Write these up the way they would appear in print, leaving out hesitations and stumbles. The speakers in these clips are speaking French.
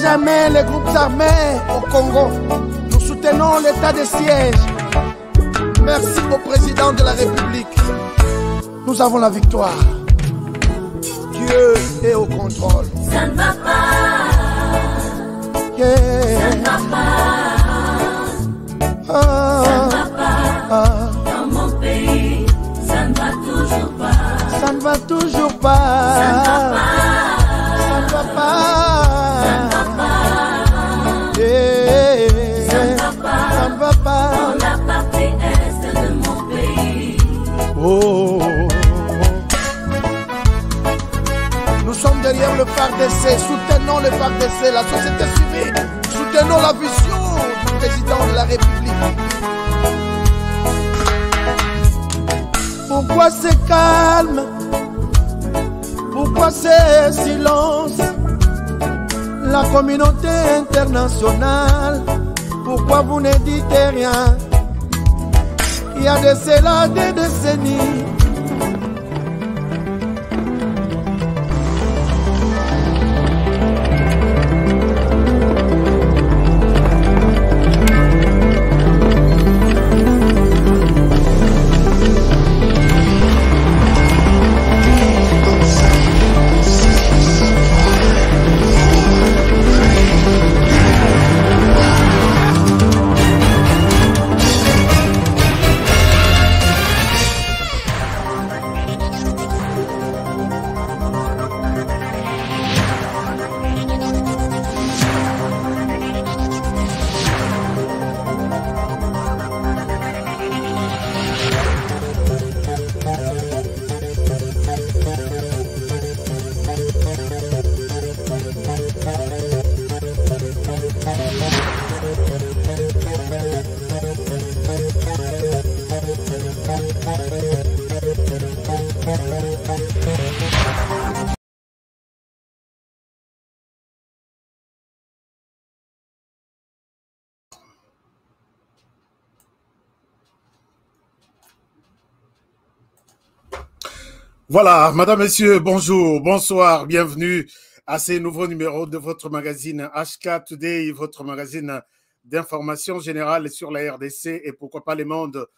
jamais les groupes armés au Congo. Nous soutenons l'état de siège. Merci au président de la République. Nous avons la victoire. Dieu est au contrôle. Ça ne va pas. Yeah. Ça ne va pas. Ça ne va pas. Dans mon pays, ça ne va toujours pas. Ça ne va toujours pas. Ça ne va pas. Ça ne va pas. Ça ne va pas. Yeah. Ça ne va pas. Ça ne va pas. Dans la partie est de mon pays. Oh. Nous sommes derrière le FARDC, soutenons le FARDC, la société civile, soutenons la vision du président de la République. Pourquoi c'est calme? Pourquoi c'est silence? La communauté internationale, pourquoi vous ne dites rien? Il y a de cela des décennies. Voilà, madame, messieurs, bonjour, bonsoir, bienvenue à ces nouveaux numéros de votre magazine HK Today, votre magazine d'information générale sur la RDC et pourquoi pas les mondes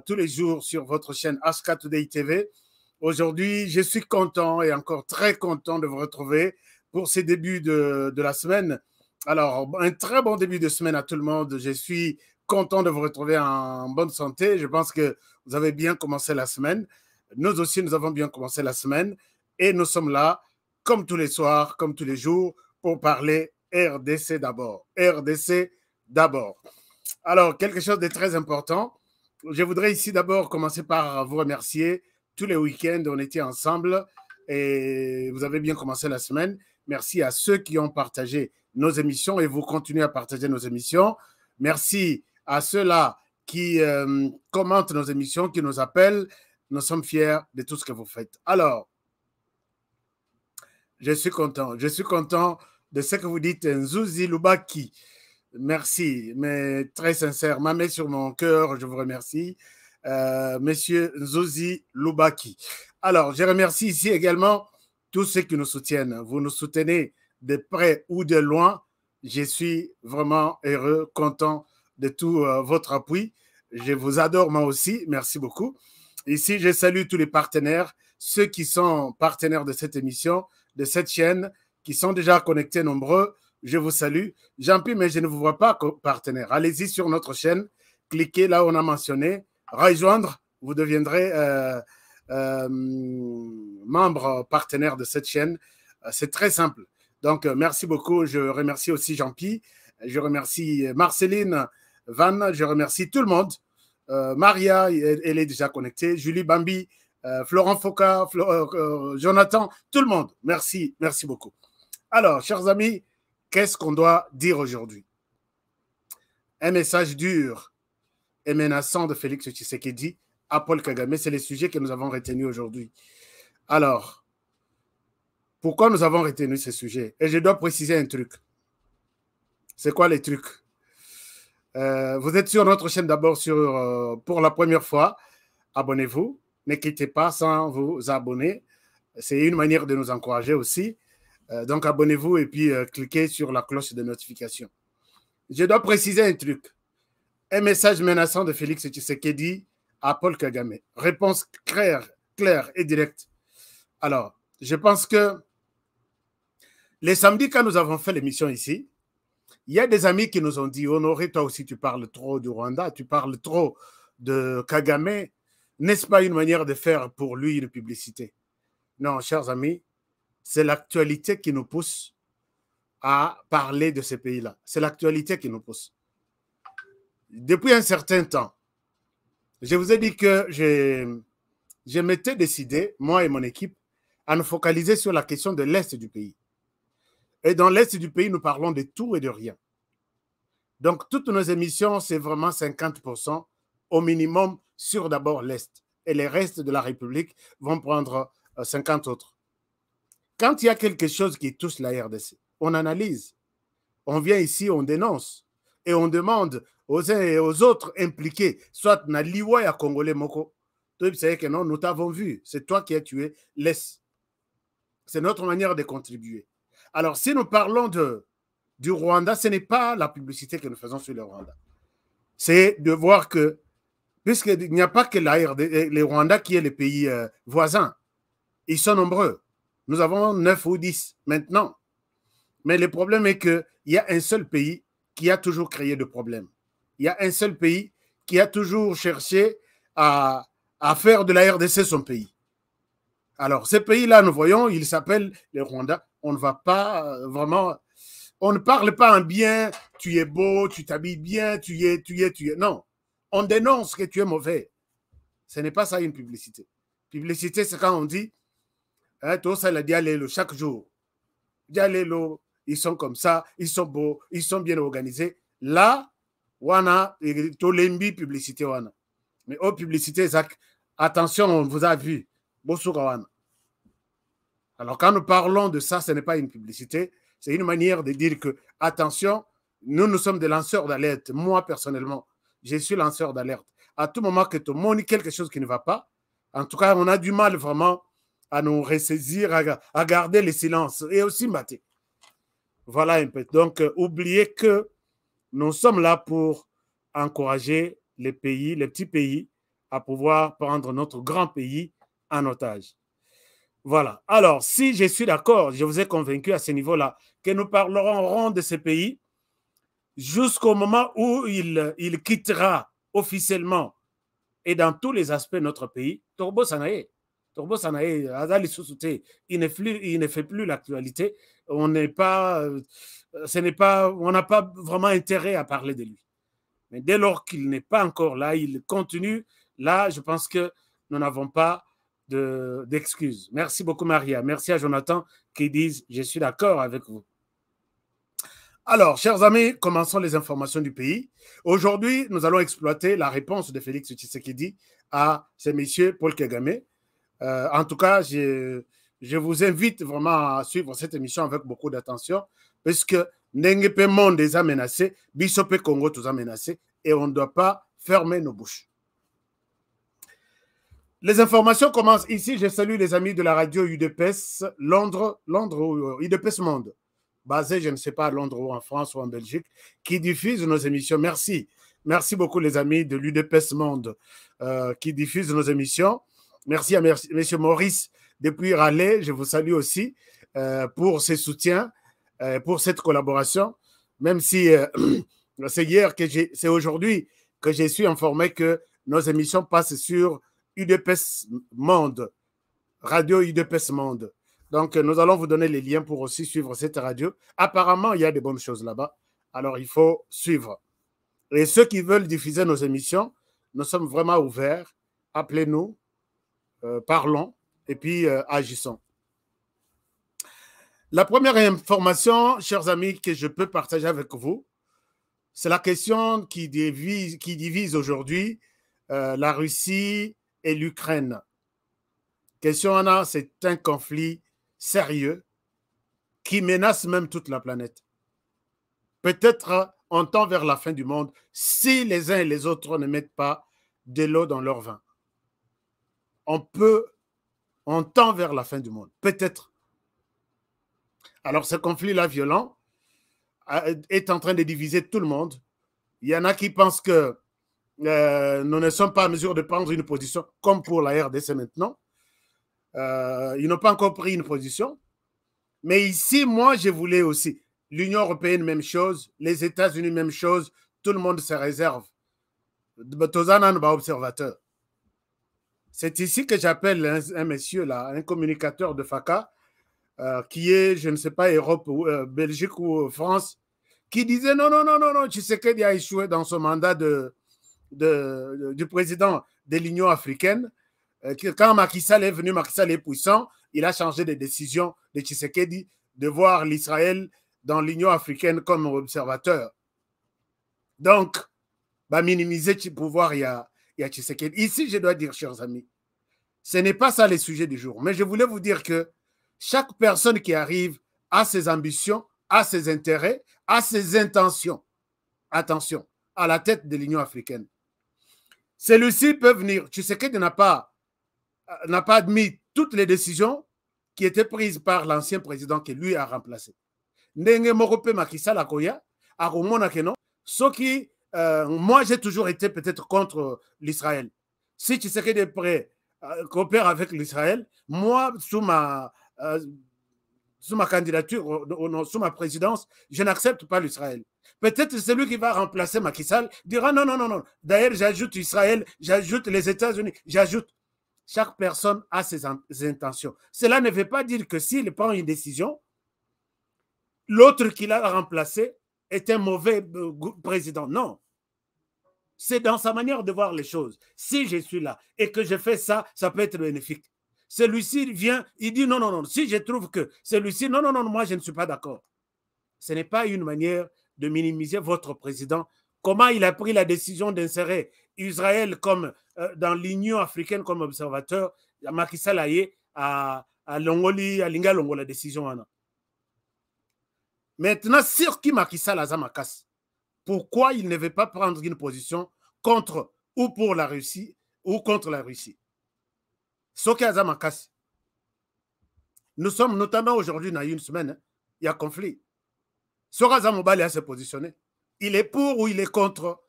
tous les jours sur votre chaîne HK Today TV. Aujourd'hui, je suis content et encore très content de vous retrouver pour ces débuts de la semaine. Alors, un très bon début de semaine à tout le monde. Je suis content de vous retrouver en bonne santé. Je pense que vous avez bien commencé la semaine. Nous aussi, nous avons bien commencé la semaine et nous sommes là, comme tous les soirs, comme tous les jours, pour parler RDC d'abord. RDC d'abord. Alors, quelque chose de très important. Je voudrais ici d'abord commencer par vous remercier. Tous les week-ends, on était ensemble et vous avez bien commencé la semaine. Merci à ceux qui ont partagé nos émissions et vous continuez à partager nos émissions. Merci à ceux-là qui commentent nos émissions, qui nous appellent. Nous sommes fiers de tout ce que vous faites. Alors, je suis content de ce que vous dites, Nzuzi Lubaki. Merci, mais très sincère, ma main sur mon cœur, je vous remercie, monsieur Nzuzi Lubaki. Alors, je remercie ici également tous ceux qui nous soutiennent. Vous nous soutenez de près ou de loin. Je suis vraiment heureux, content de tout votre appui. Je vous adore moi aussi. Merci beaucoup. Ici, je salue tous les partenaires, ceux qui sont partenaires de cette émission, de cette chaîne, qui sont déjà connectés nombreux. Je vous salue. Jean-Pierre, mais je ne vous vois pas partenaire. Allez-y sur notre chaîne, cliquez là où on a mentionné, rejoindre, vous deviendrez membre partenaire de cette chaîne. C'est très simple. Donc, merci beaucoup. Je remercie aussi Jean-Pierre. Je remercie Marceline, Van. Je remercie tout le monde. Maria, elle est déjà connectée. Julie Bambi, Florent Foka, Jonathan, tout le monde. Merci, merci beaucoup. Alors, chers amis, qu'est-ce qu'on doit dire aujourd'hui? Un message dur et menaçant de Félix Tshisekedi à Paul Kagame. C'est le sujet que nous avons retenu aujourd'hui. Alors, pourquoi nous avons retenu ce sujet? Et je dois préciser un truc. C'est quoi les trucs? Vous êtes sur notre chaîne d'abord pour la première fois. Abonnez-vous. Ne quittez pas sans vous abonner. C'est une manière de nous encourager aussi. Donc, abonnez-vous et puis cliquez sur la cloche de notification. Je dois préciser un truc. Un message menaçant de Félix Tshisekedi à Paul Kagame. Réponse claire et directe. Alors, je pense que les samedis, quand nous avons fait l'émission ici, il y a des amis qui nous ont dit, Honoré, toi aussi, tu parles trop du Rwanda, tu parles trop de Kagame. N'est-ce pas une manière de faire pour lui une publicité? Non, chers amis, c'est l'actualité qui nous pousse à parler de ces pays-là. C'est l'actualité qui nous pousse. Depuis un certain temps, je vous ai dit que je m'étais décidé, moi et mon équipe, à nous focaliser sur la question de l'Est du pays. Et dans l'Est du pays, nous parlons de tout et de rien. Donc, toutes nos émissions, c'est vraiment 50% au minimum sur d'abord l'Est. Et les restes de la République vont prendre 50 autres. Quand il y a quelque chose qui touche la RDC, on analyse. On vient ici, on dénonce. Et on demande aux uns et aux autres impliqués, soit na liwa ya Congolais Moko. Tu sais que non, nous t'avons vu. C'est toi qui as tué. Laisse. C'est notre manière de contribuer. Alors, si nous parlons du Rwanda, ce n'est pas la publicité que nous faisons sur le Rwanda. C'est de voir que, puisqu'il n'y a pas que les Rwandais qui est les pays voisins, ils sont nombreux. Nous avons 9 ou 10 maintenant. Mais le problème est qu'il y a un seul pays qui a toujours créé de problèmes. Il y a un seul pays qui a toujours cherché à faire de la RDC son pays. Alors, ce pays-là, nous voyons, il s'appelle le Rwanda. On ne va pas vraiment... On ne parle pas en bien, tu es beau, tu t'habilles bien, tu es. Non, on dénonce que tu es mauvais. Ce n'est pas ça une publicité. Publicité, c'est quand on dit, tout ça, le dialélo, chaque jour. Dialélo, ils sont comme ça, ils sont beaux, ils sont bien organisés. Là, wana, tolembi publicité wana. Mais oh, publicité, Zach, attention, on vous a vu. Alors, quand nous parlons de ça, ce n'est pas une publicité, c'est une manière de dire que, attention, nous sommes des lanceurs d'alerte. Moi, personnellement, je suis lanceur d'alerte. À tout moment que tu montres quelque chose qui ne va pas, en tout cas, on a du mal vraiment à nous ressaisir, à garder le silence et aussi mater. Voilà un peu. Donc, oubliez que nous sommes là pour encourager les pays, les petits pays, à pouvoir prendre notre grand pays en otage. Voilà. Alors, si je suis d'accord, je vous ai convaincu à ce niveau-là que nous parlerons de ces pays jusqu'au moment où il quittera officiellement et dans tous les aspects notre pays. Torbo Sanae, Azali Sousouté, il ne fait plus l'actualité. On n'a pas vraiment intérêt à parler de lui. Mais dès lors qu'il n'est pas encore là, il continue. Là, je pense que nous n'avons pas d'excuses. Merci beaucoup, Maria. Merci à Jonathan qui disent « Je suis d'accord avec vous ». Alors, chers amis, commençons les informations du pays. Aujourd'hui, nous allons exploiter la réponse de Félix Tshisekedi à ce monsieur Paul Kagame. En tout cas, je vous invite vraiment à suivre cette émission avec beaucoup d'attention parce que Nengepe Monde les a menacés, Bissope Congo tous a menacés et on ne doit pas fermer nos bouches. Les informations commencent ici. Je salue les amis de la radio UDPS Londres UDPS Monde, basé, je ne sais pas, à Londres ou en France ou en Belgique, qui diffusent nos émissions. Merci. Merci beaucoup les amis de l'UDPS Monde qui diffusent nos émissions. Merci à M. Maurice depuis Raleigh. Je vous salue aussi pour ses soutiens, pour cette collaboration. Même si c'est aujourd'hui que je suis informé que nos émissions passent sur UDPS Monde, radio UDPS Monde. Donc, nous allons vous donner les liens pour aussi suivre cette radio. Apparemment, il y a de bonnes choses là-bas. Alors, il faut suivre. Et ceux qui veulent diffuser nos émissions, nous sommes vraiment ouverts. Appelez-nous, parlons et puis agissons. La première information, chers amis, que je peux partager avec vous, c'est la question qui divise aujourd'hui la Russie et l'Ukraine. Question Anna, c'est un conflit sérieux qui menace même toute la planète. Peut-être on tend vers la fin du monde si les uns et les autres ne mettent pas de l'eau dans leur vin. On tend vers la fin du monde, peut-être. Alors, ce conflit-là violent est en train de diviser tout le monde. Il y en a qui pensent que nous ne sommes pas en mesure de prendre une position, comme pour la RDC maintenant. Ils n'ont pas encore pris une position. Mais ici, moi, je voulais aussi. L'Union européenne, même chose. Les États-Unis, même chose. Tout le monde se réserve. Observateur. C'est ici que j'appelle un monsieur, là, un communicateur de FACA, qui est, je ne sais pas, Europe, Belgique ou France, qui disait non, Tshisekedi a échoué dans son mandat du président de l'Union africaine. Quand Macky Sall est venu, Macky Sall est puissant, il a changé de décision de Tshisekedi de voir l'Israël dans l'Union africaine comme observateur. Donc, minimiser le pouvoir, il y a Tshisekedi. Ici, je dois dire, chers amis, ce n'est pas ça le sujet du jour. Mais je voulais vous dire que chaque personne qui arrive a ses ambitions, a ses intérêts, a ses intentions. Attention, à la tête de l'Union africaine. Celui-ci peut venir. Tshisekedi n'a pas admis toutes les décisions qui étaient prises par l'ancien président que lui a remplacé. Ndenge Morope Macky Sall akoya, akomona keno, soki moi, j'ai toujours été peut-être contre l'Israël. Si Tshisekedi est prêt à coopérer avec l'Israël, moi, sous ma candidature, sous ma présidence, je n'accepte pas l'Israël. Peut-être celui qui va remplacer Macky Sall dira non. D'ailleurs, j'ajoute Israël, j'ajoute les États-Unis, j'ajoute. Chaque personne a ses intentions. Cela ne veut pas dire que s'il prend une décision, l'autre qui l'a remplacé est un mauvais président. Non. C'est dans sa manière de voir les choses. Si je suis là et que je fais ça, ça peut être bénéfique. Celui-ci vient, il dit non. Si je trouve que celui-ci, non, moi je ne suis pas d'accord. Ce n'est pas une manière de minimiser votre président. Comment il a pris la décision d'insérer Israël comme dans l'Union africaine comme observateur, Macky Sall à Longoli, à Linga Longo, la décision. Maintenant, sur qui Macky Sall a Zamakas, pourquoi il ne veut pas prendre une position contre ou pour la Russie ou contre la Russie? Soki a Zamakas. Nous sommes notamment aujourd'hui dans une semaine, il y a conflit. Soraza Mobali a se positionné. Il est pour ou il est contre?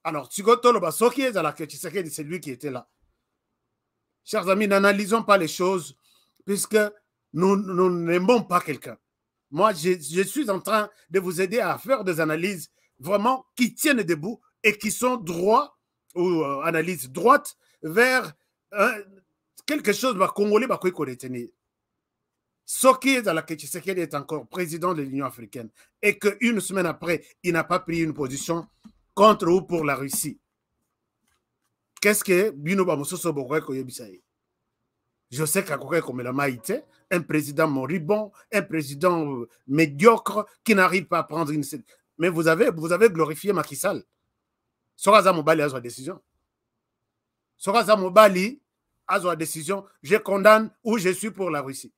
Alors, Tsigotoloba, Soki est à la Tshisekedi, c'est lui qui était là. Chers amis, n'analysons pas les choses puisque nous n'aimons pas quelqu'un. Moi, je suis en train de vous aider à faire des analyses vraiment qui tiennent debout et qui sont droits ou analyses droites vers quelque chose que Congolais va retenir. Soki Tshisekedi est encore président de l'Union africaine et qu'une semaine après, il n'a pas pris une position contre ou pour la Russie. Qu'est-ce que Binoba Mososo Bokwe Koyebisaï? Je sais qu'à Koké comme la Maïté, un président moribond, un président médiocre qui n'arrive pas à prendre une... Mais vous avez glorifié Macky Sall. Soraza Mobali a sa décision. Soraza Mobali a sa décision. Je condamne ou je suis pour la Russie.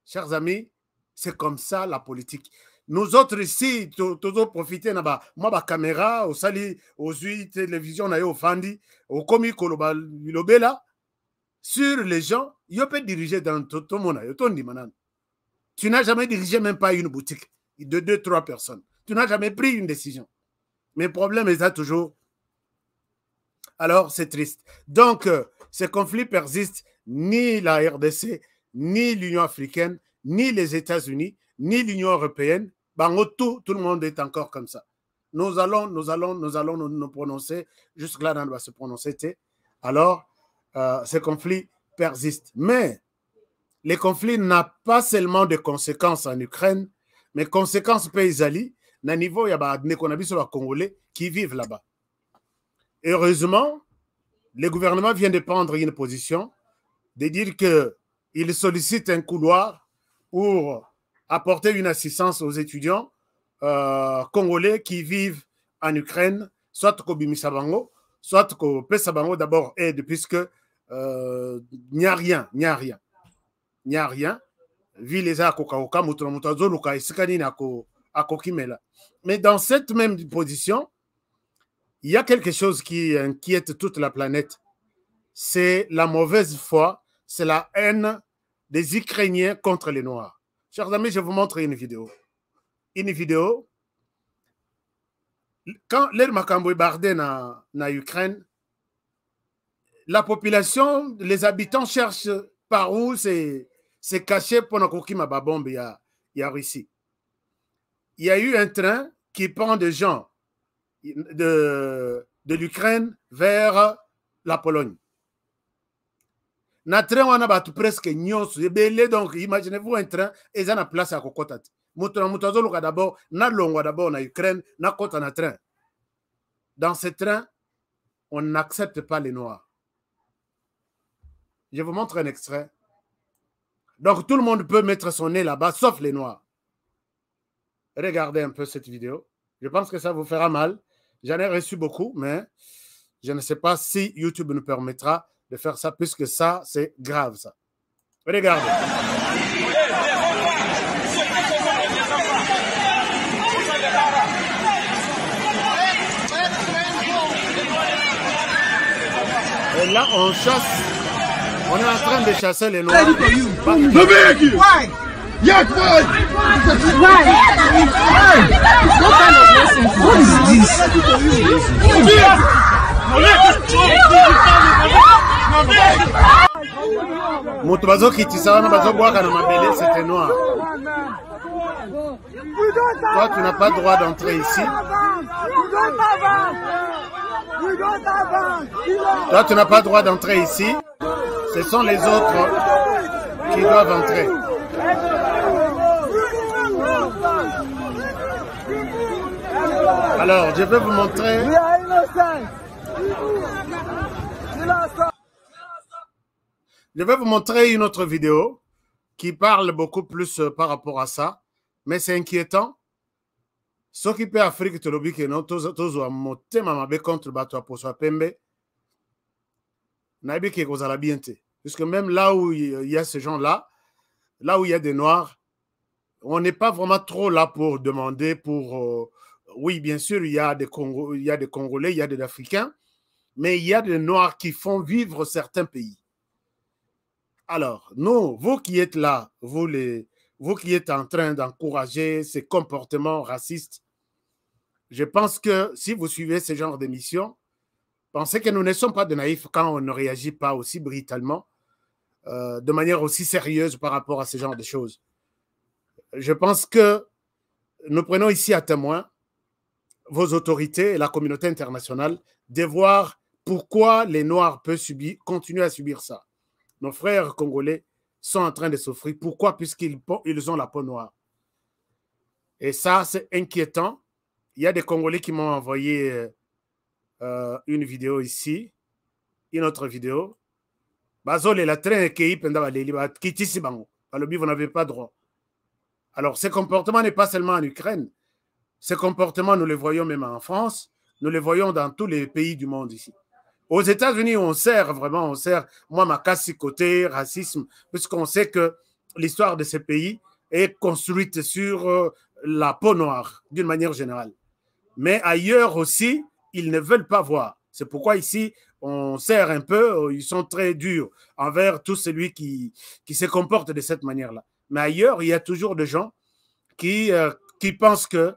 Chers amis, c'est comme ça la politique. Nous autres ici, tous profiter de ma caméra, au sali, aux télévision, au fandi, au comique, au bela, sur les gens, il peut diriger dans tout le monde. Tu n'as jamais dirigé même pas une boutique de 2-3 personnes. Tu n'as jamais pris une décision. Mais le problème est là toujours. Alors, c'est triste. Donc, ce conflit persiste. Ni la RDC, ni l'Union africaine, ni les États-Unis, ni l'Union européenne. Tout le monde est encore comme ça. Nous allons nous prononcer. Jusque-là, on va se prononcer. Alors, ce conflit persiste. Mais les conflits n'ont pas seulement de conséquences en Ukraine, mais conséquences paysalies. À niveau, il y a des Congolais qui vivent là-bas. Heureusement, le gouvernement vient de prendre une position de dire qu'il sollicite un couloir pour apporter une assistance aux étudiants congolais qui vivent en Ukraine, soit qu'au Bimisabango, soit qu'au Pesabango d'abord aide, puisque n'y a rien. Mais dans cette même position, il y a quelque chose qui inquiète toute la planète. C'est la mauvaise foi, c'est la haine des Ukrainiens contre les Noirs. Chers amis, je vous montre une vidéo. Une vidéo. Quand l'air Makambo est bardé dans Ukraine, la population, les habitants cherchent par où c'est caché pour ne pas ma bombe il y a Russie. Il y a eu un train qui prend des gens de l'Ukraine vers la Pologne. Na train on a presque nyonso donc imaginez-vous un train et ça na place à kokota. Mutozo d'abord na longwa d'abord na Ukraine na kota na train. Dans ce train, on n'accepte pas les noirs. Je vous montre un extrait. Donc tout le monde peut mettre son nez là-bas sauf les noirs. Regardez un peu cette vidéo. Je pense que ça vous fera mal. J'en ai reçu beaucoup, mais je ne sais pas si YouTube nous permettra de faire ça, puisque ça, c'est grave, ça. Regardez. Et là, on chasse. On est en train de chasser les noirs. Why? Yes, why? Why? What kind of nonsense? What is Motobazo qui tisse ça, bazo boire quand on m'a c'était noir. Toi, tu n'as pas le droit d'entrer ici. Toi, tu n'as pas le droit d'entrer ici. Ce sont les autres qui doivent entrer. Alors, je vais vous montrer. Je vais vous montrer une autre vidéo qui parle beaucoup plus par rapport à ça, mais c'est inquiétant. Ce qui peut Afrique te lobby que non, tous à monter ma contre bateau pour soi pembe. Nabi qui est la bien puisque même là où il y a ces gens-là, là où il y a des noirs, on n'est pas vraiment trop là pour demander pour. Oui, bien sûr, il y a des Congolais, il y a des Africains, mais il y a des noirs qui font vivre certains pays. Alors, nous, vous qui êtes là, vous qui êtes en train d'encourager ces comportements racistes, je pense que si vous suivez ce genre d'émission, pensez que nous ne sommes pas de naïfs quand on ne réagit pas aussi brutalement, de manière aussi sérieuse par rapport à ce genre de choses. Je pense que nous prenons ici à témoin vos autorités et la communauté internationale de voir pourquoi les Noirs peuvent continuer à subir ça. Nos frères congolais sont en train de souffrir. Pourquoi? Puisqu'ils ont la peau noire. Et ça, c'est inquiétant. Il y a des Congolais qui m'ont envoyé une vidéo ici, une autre vidéo. Bazol et la train qui vous n'avez pas droit. Alors, ce comportement n'est pas seulement en Ukraine. Ce comportement, nous le voyons même en France. Nous le voyons dans tous les pays du monde ici. Aux États-Unis, on sert vraiment, moi, ma casse côté racisme, puisqu'on sait que l'histoire de ces pays est construite sur la peau noire, d'une manière générale. Mais ailleurs aussi, ils ne veulent pas voir. C'est pourquoi ici, on sert un peu, ils sont très durs envers tout celui qui se comporte de cette manière-là. Mais ailleurs, il y a toujours des gens qui pensent que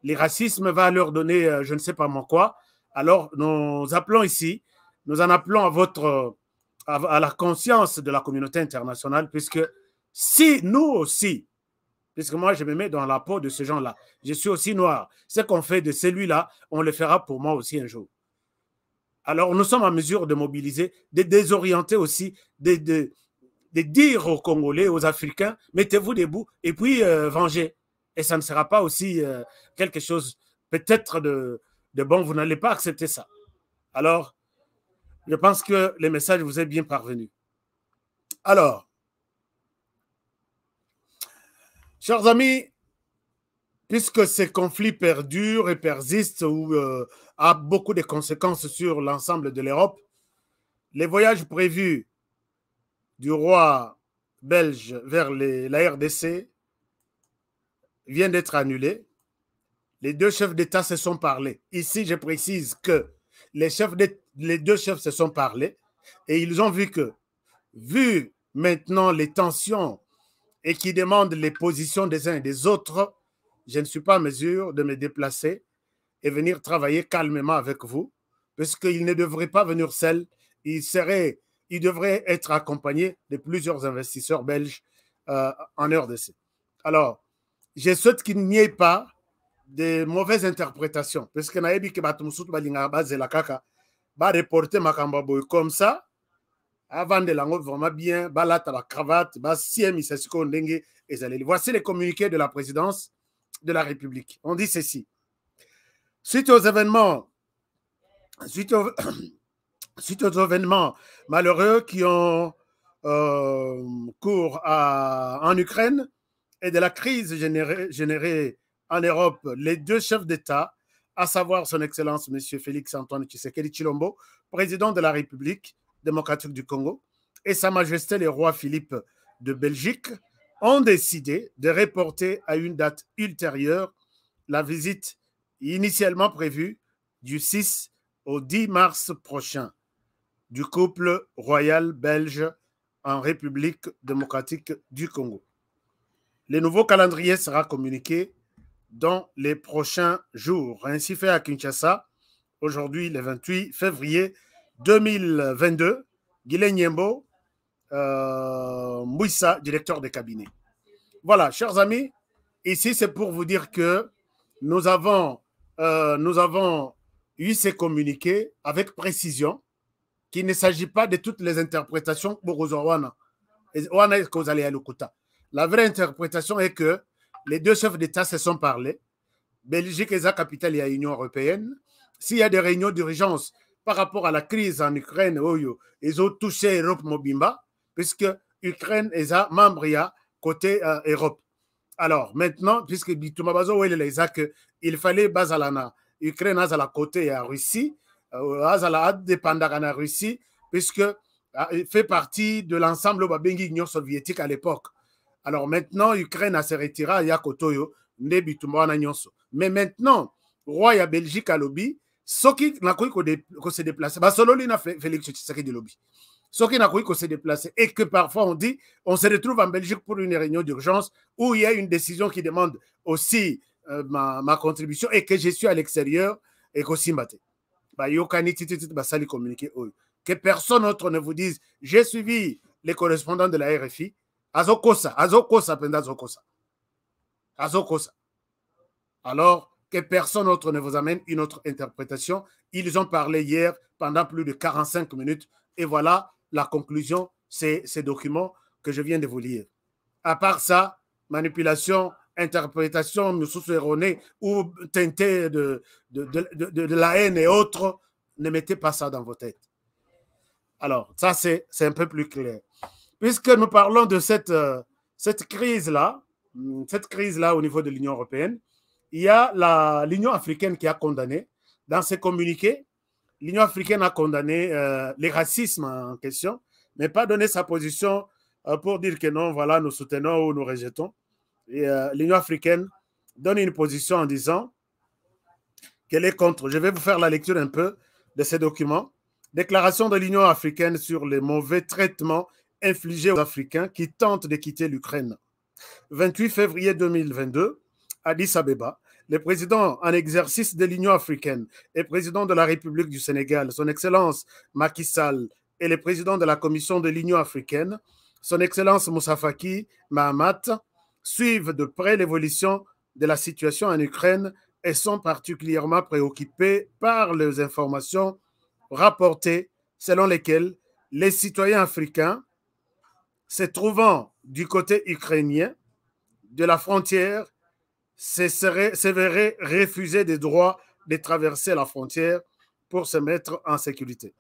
les racismes va leur donner je ne sais pas moi quoi. Alors, nous appelons ici, nous en appelons à la conscience de la communauté internationale, puisque si nous aussi, puisque moi je me mets dans la peau de ces gens-là, je suis aussi noir, ce qu'on fait de celui-là, on le fera pour moi aussi un jour. Alors, nous sommes en mesure de mobiliser, de désorienter aussi, de dire aux Congolais, aux Africains, mettez-vous debout et puis vengez. Et ça ne sera pas aussi quelque chose peut-être de bon, vous n'allez pas accepter ça. Alors, je pense que le message vous est bien parvenu. Alors, chers amis, puisque ces conflits perdurent et persistent ou a beaucoup de conséquences sur l'ensemble de l'Europe, les voyages prévus du roi belge vers la RDC viennent d'être annulés. Les deux chefs d'État se sont parlé. Ici, je précise que les deux chefs se sont parlé et ils ont vu que, vu maintenant les tensions et qui demande les positions des uns et des autres, je ne suis pas en mesure de me déplacer et venir travailler calmement avec vous, parce qu'il ne devrait pas venir seul, il devrait être accompagné de plusieurs investisseurs belges en RDC. Alors, je souhaite qu'il n'y ait pas de mauvaises interprétations, parce que naebi ke bato musutu balinga bazela kaka ba reporter makambo boy comme ça avant de lango vraiment bien balata la cravate ba siem isasiko ndenge ezaleli. Voici les communiqués de la présidence de la République. On dit ceci: suite aux événements malheureux qui ont cours en Ukraine et de la crise générée en Europe, les deux chefs d'État, à savoir son Excellence M. Félix-Antoine Tshisekedi Tshilombo, président de la République démocratique du Congo, et Sa Majesté le roi Philippe de Belgique, ont décidé de reporter à une date ultérieure la visite initialement prévue du 6 au 10 mars prochain du couple royal belge en République démocratique du Congo. Le nouveau calendrier sera communiqué dans les prochains jours. Ainsi fait à Kinshasa, aujourd'hui le 28 février 2022, Guilain Nyembo, Mouissa, directeur de cabinet. Voilà, chers amis, ici c'est pour vous dire que nous avons eu ces communiqués avec précision, qu'il ne s'agit pas de toutes les interprétations pour Ozowana. La vraie interprétation est que les deux chefs d'État se sont parlé. Belgique est la capitale de l'Union européenne. S'il y a des réunions d'urgence par rapport à la crise en Ukraine, ils ont touché l'Europe Mobimba, puisque l'Ukraine est membre côté Europe. Alors maintenant, puisque il fallait Bazalana, l'Ukraine a la côté à Russie, a dépendant de la Russie, puisque il fait partie de l'ensemble de l'Union soviétique à l'époque. Alors maintenant, l'Ukraine se retira à Kotoyo, mais maintenant, roi ya Belgique à lobby, ce qui n'a pas se déplacer, Barcelone a fait Félix Tshisekedi de lobby. Ce qui n'a pas se déplacer et que parfois on dit, on se retrouve en Belgique pour une réunion d'urgence où il y a une décision qui demande aussi ma contribution et que je suis à l'extérieur et qu'aussi maté. Que personne d'autre ne vous dise, j'ai suivi les correspondants de la RFI. Azokosa. Alors que personne d'autre ne vous amène une autre interprétation. Ils ont parlé hier pendant plus de 45 minutes et voilà la conclusion, c'est ces documents que je viens de vous lire. À part ça, manipulation, interprétation, erronée ou teintée de la haine et autres, ne mettez pas ça dans vos têtes. Alors, ça c'est un peu plus clair. Puisque nous parlons de cette crise-là au niveau de l'Union européenne, il y a l'Union africaine qui a condamné, dans ses communiqués, l'Union africaine a condamné les racismes en question, mais pas donné sa position pour dire que non, voilà, nous soutenons ou nous rejetons. Et l'Union africaine donne une position en disant qu'elle est contre. Je vais vous faire la lecture un peu de ces documents. Déclaration de l'Union africaine sur les mauvais traitements infligés aux Africains qui tentent de quitter l'Ukraine. 28 février 2022, Addis Abeba, le président en exercice de l'Union africaine et président de la République du Sénégal, son Excellence Macky Sall, et le président de la Commission de l'Union africaine, son Excellence Moussa Faki Mahamat, suivent de près l'évolution de la situation en Ukraine et sont particulièrement préoccupés par les informations rapportées selon lesquelles les citoyens africains se trouvant du côté ukrainien de la frontière se verraient refuser des droits de traverser la frontière pour se mettre en sécurité.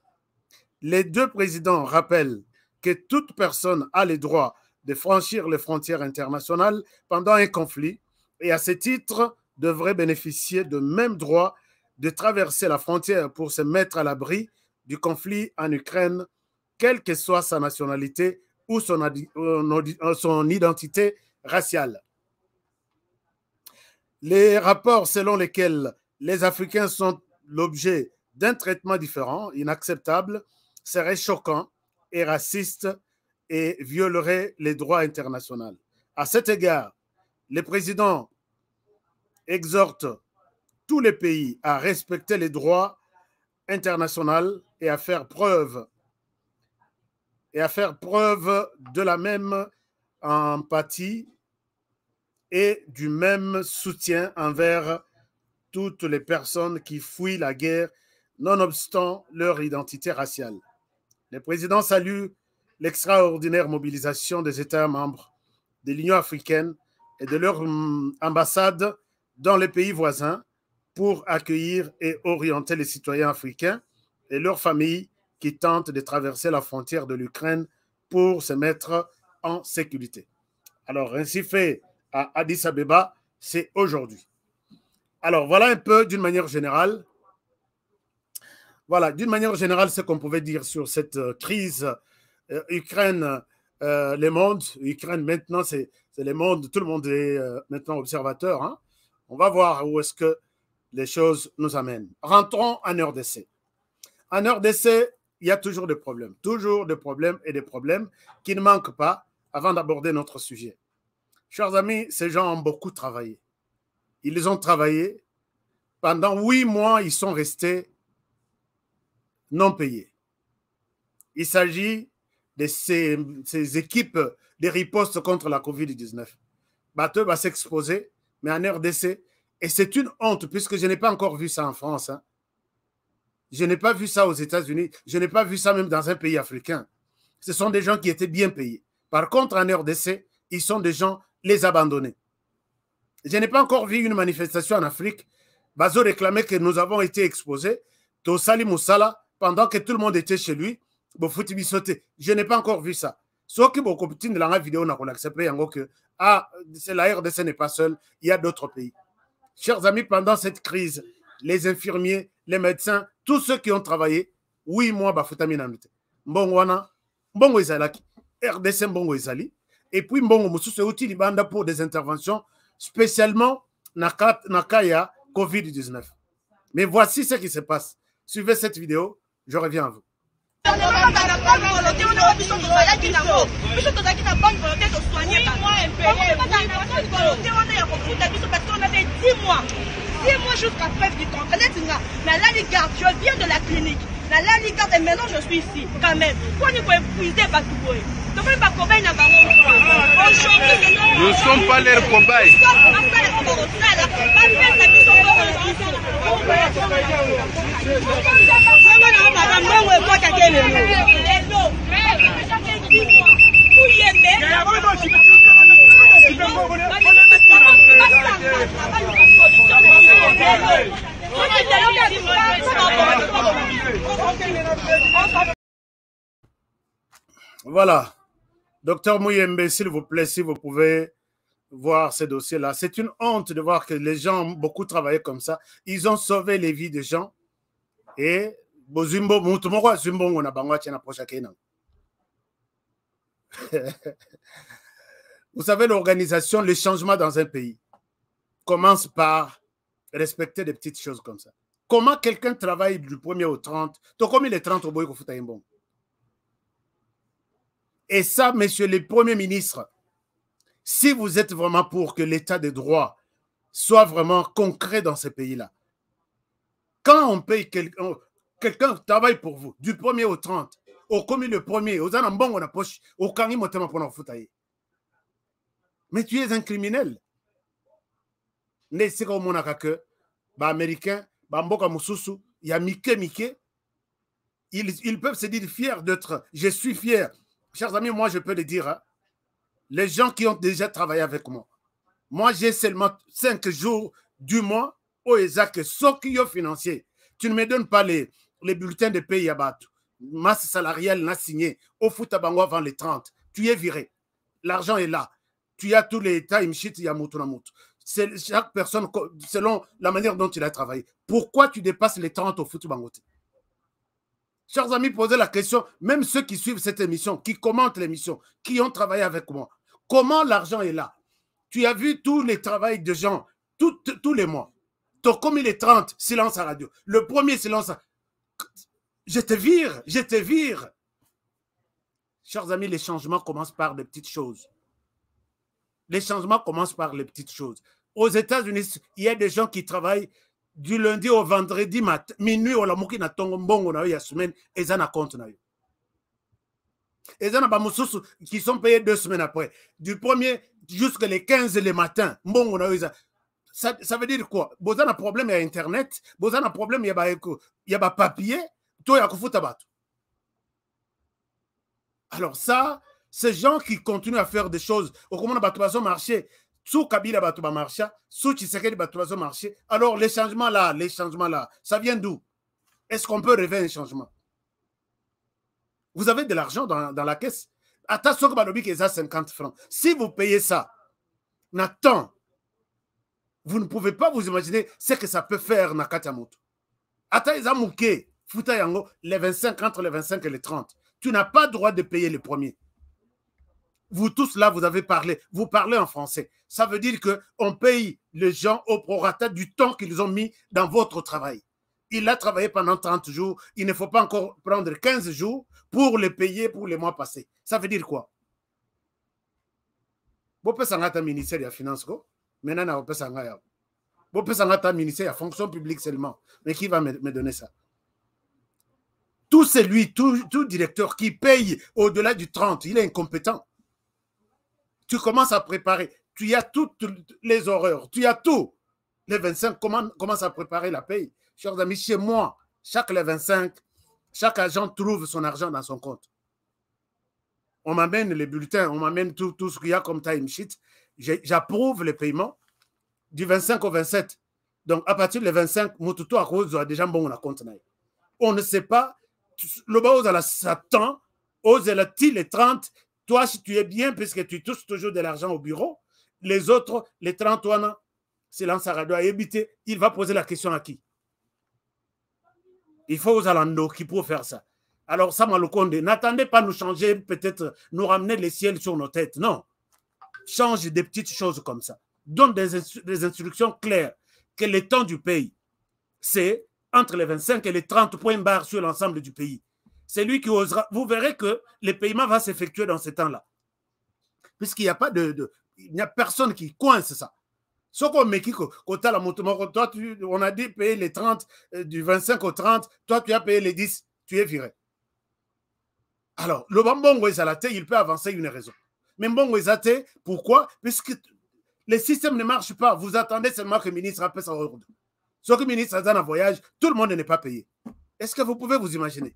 Les deux présidents rappellent que toute personne a le droit de franchir les frontières internationales pendant un conflit et à ce titre devrait bénéficier de mêmes droits de traverser la frontière pour se mettre à l'abri du conflit en Ukraine, quelle que soit sa nationalité ou son identité raciale. Les rapports selon lesquels les Africains sont l'objet d'un traitement différent, inacceptable, seraient choquants et racistes et violeraient les droits internationaux. À cet égard, le président exhorte tous les pays à respecter les droits internationaux et à faire preuve de la même empathie et du même soutien envers toutes les personnes qui fuient la guerre, nonobstant leur identité raciale. Le président salue l'extraordinaire mobilisation des États membres de l'Union africaine et de leurs ambassades dans les pays voisins pour accueillir et orienter les citoyens africains et leurs familles qui tentent de traverser la frontière de l'Ukraine pour se mettre en sécurité. Alors, ainsi fait à Addis Abeba, c'est aujourd'hui. Alors, voilà un peu d'une manière générale. Voilà, d'une manière générale, ce qu'on pouvait dire sur cette crise Ukraine, les mondes. Ukraine, maintenant, c'est les mondes. Tout le monde est maintenant observateur. Hein. On va voir où est-ce que les choses nous amènent. Rentrons en RDC. En RDC, il y a toujours des problèmes et des problèmes qui ne manquent pas avant d'aborder notre sujet. Chers amis, ces gens ont beaucoup travaillé. Ils ont travaillé. Pendant 8 mois, ils sont restés non payés. Il s'agit de ces équipes de riposte contre la COVID-19. Bateau va s'exposer, mais en RDC, et c'est une honte puisque je n'ai pas encore vu ça en France. Hein. Je n'ai pas vu ça aux États-Unis. Je n'ai pas vu ça même dans un pays africain. Ce sont des gens qui étaient bien payés. Par contre, en RDC, ils sont des gens les abandonnés. Je n'ai pas encore vu une manifestation en Afrique. Bazo réclamait que nous avons été exposés. Tosali Moussala, pendant que tout le monde était chez lui, je n'ai pas encore vu ça. Sauf que beaucoup de la vidéo n'a accepté que la RDC n'est pas seule, il y a d'autres pays. Chers amis, pendant cette crise, les infirmiers, les médecins, tous ceux qui ont travaillé, 8 mois, bafutami namite. Mbongwana, mbongo izalaki, RDC mbongo izali, et puis mbongo mususu outil libanda pour des interventions, spécialement nakaya COVID-19. Mais voici ce qui se passe. Suivez cette vidéo, je reviens à vous. Dis-moi jusqu'à preuve du contraire. Mais là, les gars, je viens de la clinique. Là, les gars, et maintenant je suis ici, quand même. Pourquoi nous pouvons épuiser Batouboy? Nous ne sommes pas leurs cobayes. Voilà. Docteur Mouyembe, s'il vous plaît, si vous pouvez voir ces dossiers-là. C'est une honte de voir que les gens ont beaucoup travaillé comme ça. Ils ont sauvé les vies des gens. Et vous savez, l'organisation, le changement dans un pays commence par respecter des petites choses comme ça. Comment quelqu'un travaille du 1er au 30? Comme il est 30 au boy, bon. Et ça, monsieur le Premier ministre, si vous êtes vraiment pour que l'état de droit soit vraiment concret dans ces pays-là, quand on paye quelqu'un travaille pour vous, du 1er au 30, au commis le 1er, aux anambons, on a poche, au kangi motema pour foutaye. Mais tu es un criminel. Ne c'est comme on a que, bah américain, bah mboka mususu, il y a Mike. Ils peuvent se dire fiers d'être, je suis fier. Chers amis, moi, je peux le dire, hein, les gens qui ont déjà travaillé avec moi j'ai seulement 5 jours du mois au ESAC, sauf qui est financier. Tu ne me donnes pas les bulletins de paye à Batou. Masse salariale n'a signé. Au foot à Bango avant les 30. Tu es viré. L'argent est là. Tu as tous les timesheets, il y a Moutounamoutou. C'est chaque personne selon la manière dont il a travaillé. Pourquoi tu dépasses les 30 au foot Bangote? Chers amis, posez la question, même ceux qui suivent cette émission, qui commentent l'émission, qui ont travaillé avec moi, comment l'argent est là? Tu as vu tous les travails de gens, tous les mois. Donc, comme il est 30, silence à radio. Le premier silence, je te vire, je te vire. Chers amis, les changements commencent par des petites choses. Les changements commencent par les petites choses. Aux États-Unis, il y a des gens qui travaillent du lundi au vendredi matin, minuit, au lamuki na tongo mbongo na yo ya semaine, et ça na compte na yo. Et ça na ba mususu qui sont payés 2 semaines après. Du 1er jusqu'à les 15 le matin, mbongo na yo ça veut dire quoi? Vous avez un problème à Internet, vous avez un problème, il y a papier, tout est kufuta bato. Alors ça, ces gens qui continuent à faire des choses, au comment on marché, sous Kabila bato marché, sous Tshisekedi bato marché, alors les changements là, ça vient d'où? Est-ce qu'on peut rêver un changement? Vous avez de l'argent dans la caisse. Attention que Balobi qui est à 50 francs. Si vous payez ça, n'attends. Vous ne pouvez pas vous imaginer ce que ça peut faire Nakata Moto. Ata Izamouke, Futa Yango, les 25, entre les 25 et les 30. Tu n'as pas le droit de payer les premiers. Vous tous là, vous avez parlé, vous parlez en français. Ça veut dire qu'on paye les gens au prorata du temps qu'ils ont mis dans votre travail. Il a travaillé pendant 30 jours, il ne faut pas encore prendre 15 jours pour les payer pour les mois passés. Ça veut dire quoi? Vous pouvez s'en aller au ministère de la Finance, maintenant, vous pouvez s'en aller au ministère de la Fonction publique seulement. Mais qui va me donner ça? Tout celui, tout directeur qui paye au-delà du 30, il est incompétent. Tu commences à préparer. Tu as toutes les horreurs. Tu as tout. Les 25, commence à préparer la paye. Chers amis, chez moi, chaque les 25, chaque agent trouve son argent dans son compte. On m'amène les bulletins, on m'amène tout ce qu'il y a comme timesheet. J'approuve les paiements du 25 au 27. Donc, à partir du 25, Moutoutou à cause déjà bon la compte. On ne sait pas. Le bas aux à la Satan, aux les 30. Toi, si tu es bien, puisque tu touches toujours de l'argent au bureau, les autres, les 30, c'est l'Ansarado à éviter. Il va poser la question à qui? Il faut aux Alando qui pour faire ça. Alors, ça m'a le compte. N'attendez pas nous changer, peut-être nous ramener les ciels sur nos têtes. Non. Change des petites choses comme ça. Donne des instructions claires que le temps du pays, c'est entre les 25 et les 30 points barres sur l'ensemble du pays. C'est lui qui osera. Vous verrez que le paiement va s'effectuer dans ce temps-là. Puisqu'il n'y a pas il n'y a personne qui coince ça. Ce qu'on met qui, toi, on a dit payer les 30, du 25 au 30, toi, tu as payé les 10, tu es viré. Alors, le Mbongo Ezalate, il peut avancer une raison. Mais Mbongo Ezalate, pourquoi? Puisque le système ne marche pas. Vous attendez seulement que le ministre appelle sa ordre. Ce que le ministre a dans un voyage, tout le monde n'est pas payé. Est-ce que vous pouvez vous imaginer?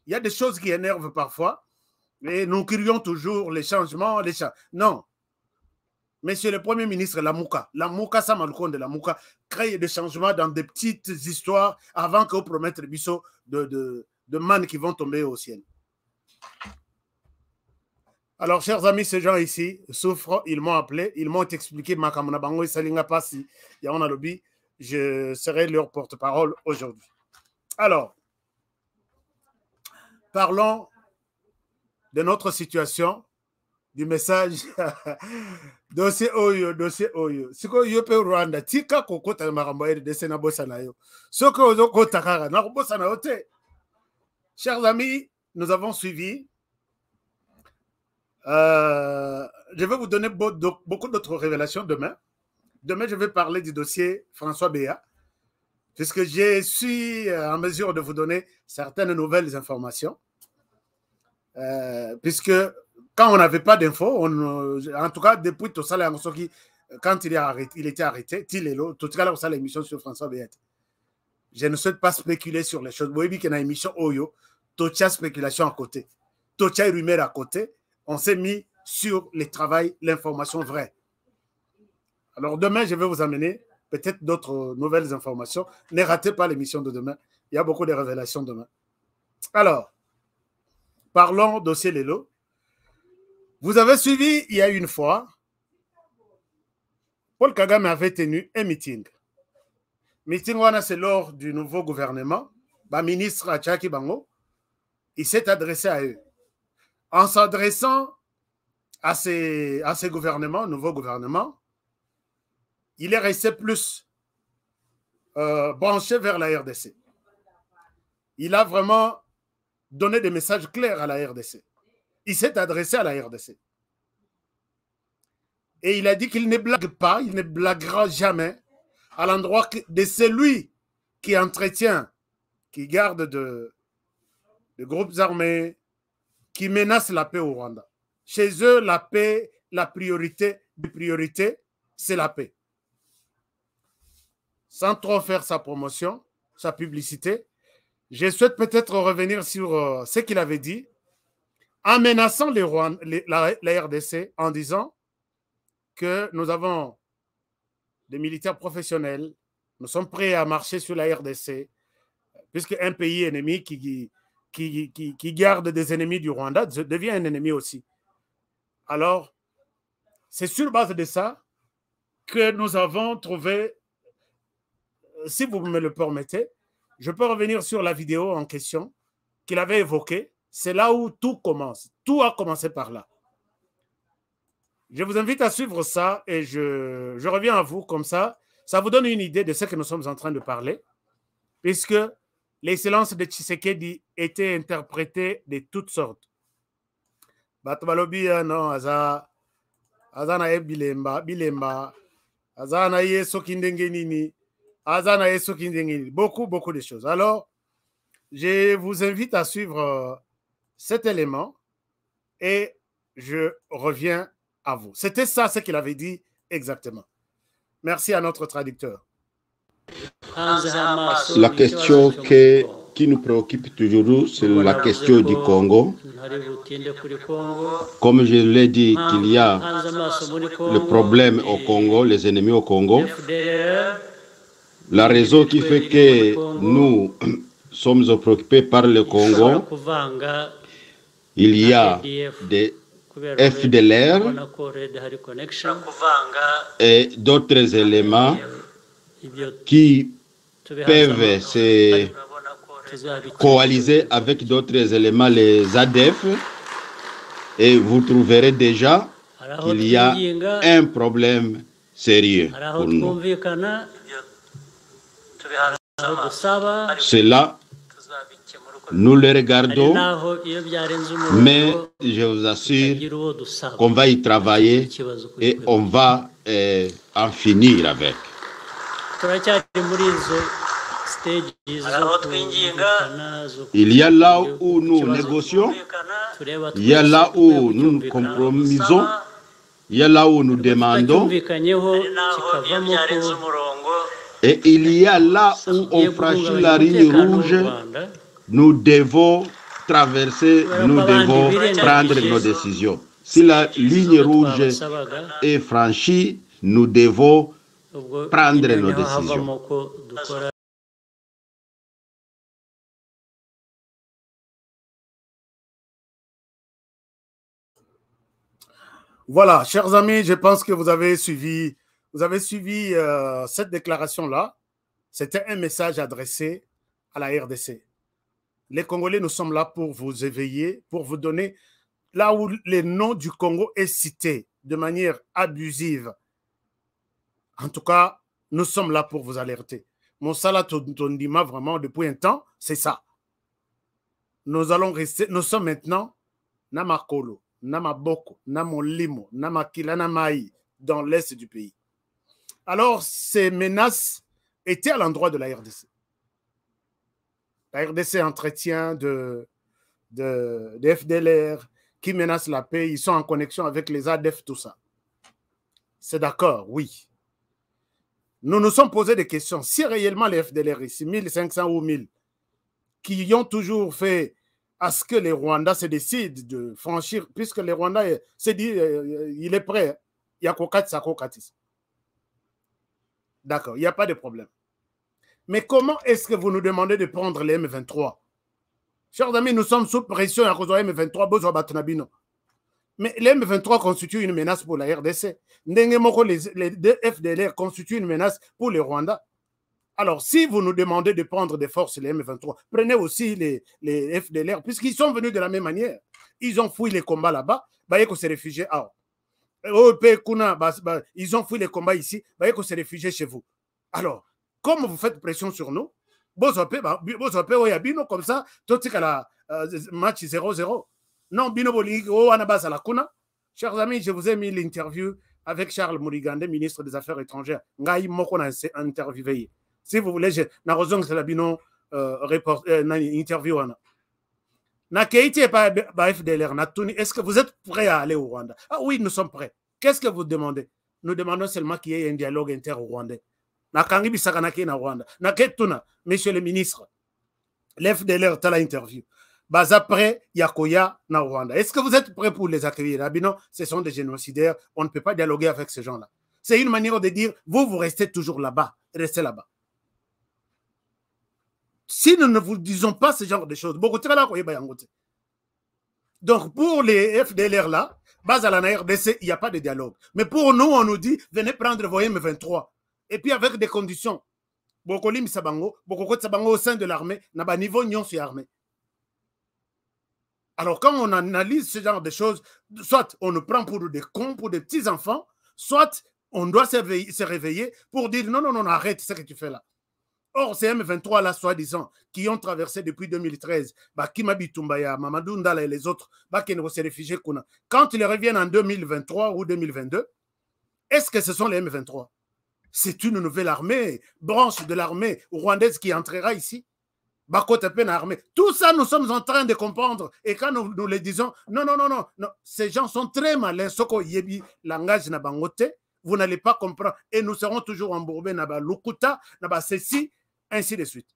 Il y a des choses qui énervent parfois, mais nous crions toujours les changements, Non. Monsieur le Premier ministre, la Mouka, ça m'a le compte de la Mouka, crée des changements dans des petites histoires avant que vous promettez le bisou de mannes qui vont tomber au ciel. Alors, chers amis, ces gens ici souffrent, ils m'ont appelé, ils m'ont expliqué, je serai leur porte-parole aujourd'hui. Alors, parlons de notre situation, du message dossier Oyo. Siko yope Rwanda, tika kokota marambo RDC na bossa na yo. Soko ozoko takara na bossa na ote. Chers amis, nous avons suivi. Je vais vous donner beaucoup d'autres révélations demain. Demain, je vais parler du dossier François Béat, puisque je suis en mesure de vous donner certaines nouvelles informations. Puisque quand on n'avait pas d'infos, en tout cas, depuis tout ça, quand il était arrêté, tout à l'heure, ça l'émission sur François Béat. Je ne souhaite pas spéculer sur les choses. Vous voyez qu'il y a une émission Oyo, Tocha spéculation à côté, Tocha rumeur à côté. On s'est mis sur le travail, l'information vraie. Alors demain, je vais vous amener peut-être d'autres nouvelles informations. Ne ratez pas l'émission de demain. Il y a beaucoup de révélations demain. Alors, parlons dossier Lelo. Vous avez suivi, il y a une fois, Paul Kagame avait tenu un meeting. Meeting, c'est lors du nouveau gouvernement. Le ministre Achaki Bango, il s'est adressé à eux. En s'adressant à ces gouvernements, nouveaux gouvernements, il est resté plus branché vers la RDC. Il a vraiment donné des messages clairs à la RDC. Il s'est adressé à la RDC. Et il a dit qu'il ne blague pas, il ne blaguera jamais à l'endroit de celui qui entretient, qui garde de groupes armés, qui menacent la paix au Rwanda. Chez eux, la paix, la priorité, c'est la paix. Sans trop faire sa promotion, sa publicité, je souhaite peut-être revenir sur ce qu'il avait dit en menaçant la RDC en disant que nous avons des militaires professionnels, nous sommes prêts à marcher sur la RDC, puisque un pays ennemi qui garde des ennemis du Rwanda devient un ennemi aussi. Alors, c'est sur base de ça que nous avons trouvé, si vous me le permettez, je peux revenir sur la vidéo en question qu'il avait évoquée. C'est là où tout commence. Tout a commencé par là. Je vous invite à suivre ça et je reviens à vous comme ça. Ça vous donne une idée de ce que nous sommes en train de parler, puisque l'excellence de Tshisekedi était interprétée de toutes sortes. Batbalobi, non, Azana e bilemba, Azana ye sokindengenini, Azana ye sokindengenini, beaucoup de choses. Alors, je vous invite à suivre cet élément et je reviens à vous. C'était ça ce qu'il avait dit exactement. Merci à notre traducteur. La question qui nous préoccupe toujours, c'est la question du Congo. Comme je l'ai dit, qu'il y a le problème au Congo, les ennemis au Congo. La raison qui fait que nous sommes préoccupés par le Congo, il y a des FDLR et d'autres éléments qui peuvent se coaliser avec d'autres éléments, les ADF, et vous trouverez déjà qu'il y a un problème sérieux pour nous. Cela, nous le regardons, mais je vous assure qu'on va y travailler et on va en finir avec. Il y a là où nous négocions, il y a là où nous nous compromisons, il y a là où nous demandons, et il y a là où on franchit la ligne rouge. Nous devons traverser, nous devons prendre nos décisions. Si la ligne rouge est franchie, nous devons prendre nos décisions. Voilà, chers amis, je pense que vous avez suivi cette déclaration-là. C'était un message adressé à la RDC. Les Congolais, nous sommes là pour vous éveiller, pour vous donner là où le nom du Congo est cité de manière abusive. En tout cas, nous sommes là pour vous alerter. Mon salat Tondima, vraiment, depuis un temps, c'est ça. Nous allons rester, nous sommes maintenant Namakolo, Namaboko, Namolimo, Namakila, Namaï, dans l'est du pays. Alors, ces menaces étaient à l'endroit de la RDC. La RDC entretient des FDLR qui menacent la paix. Ils sont en connexion avec les ADF, tout ça. C'est d'accord, oui. Nous nous sommes posé des questions. Si réellement les FDLR ici, 1500 ou 1000, qui ont toujours fait à ce que les Rwandais se décident de franchir, puisque les Rwandais se disent, il est prêt, il y a Kokati, ça Kokatis. D'accord, il n'y a pas de problème. Mais comment est-ce que vous nous demandez de prendre les M23? Chers amis, nous sommes sous pression à cause de M23. Mais les M23 constituent une menace pour la RDC. Les FDLR constituent une menace pour les Rwandais. Alors, si vous nous demandez de prendre des forces, les M23, prenez aussi les FDLR, puisqu'ils sont venus de la même manière. Ils ont fouillé les combats là-bas, ils se réfugiés. Ils ont fouillé les combats ici, ils se réfugiés chez vous. Alors, comme vous faites pression sur nous, comme ça, tout le match 0-0. Non, chers amis, je vous ai mis l'interview avec Charles Mourigande, ministre des Affaires étrangères. Ngai moko na interviewé. Si vous voulez, na raison que la bino interview ana. Na Keïti et pas FDLR na Tuni. Est-ce que vous êtes prêts à aller au Rwanda? Ah oui, nous sommes prêts. Qu'est-ce que vous demandez? Nous demandons seulement qu'il y ait un dialogue inter-rwandais. Na kangi bisaka na na Rwanda. Na ketuna, monsieur le ministre. L'FDLR t'a l'interview. Bas après, Yakoya na Rwanda. Est-ce que vous êtes prêts pour les accueillir? Ah, non, ce sont des génocidaires. On ne peut pas dialoguer avec ces gens-là. C'est une manière de dire, vous restez toujours là-bas. Restez là-bas. Si nous ne vous disons pas ce genre de choses, donc pour les FDLR là, bas à la RDC, il n'y a pas de dialogue. Mais pour nous, on nous dit, venez prendre vos M23. Et puis avec des conditions. Bokoli Misabango, Bokoko Tsabango au sein de l'armée, n'a pas niveau nion sur l'armée. Alors quand on analyse ce genre de choses, soit on nous prend pour des cons, pour des petits enfants, soit on doit se réveiller pour dire non, non, non, arrête ce que tu fais là. Or, ces M23 là, soi-disant, qui ont traversé depuis 2013, Kima Bitumbaya, Mamadou Ndala et les autres, qui ne se réfugiés. Quand ils reviennent en 2023 ou 2022, est-ce que ce sont les M23? C'est une nouvelle armée, branche de l'armée rwandaise qui entrera ici. Tout ça, nous sommes en train de comprendre. Et quand nous le disons, non, non, non, non, non, ces gens sont très malins. Soko yebi langage na bangote, vous n'allez pas comprendre. Et nous serons toujours embourbés na ba lukuta, na ba ceci, ainsi de suite.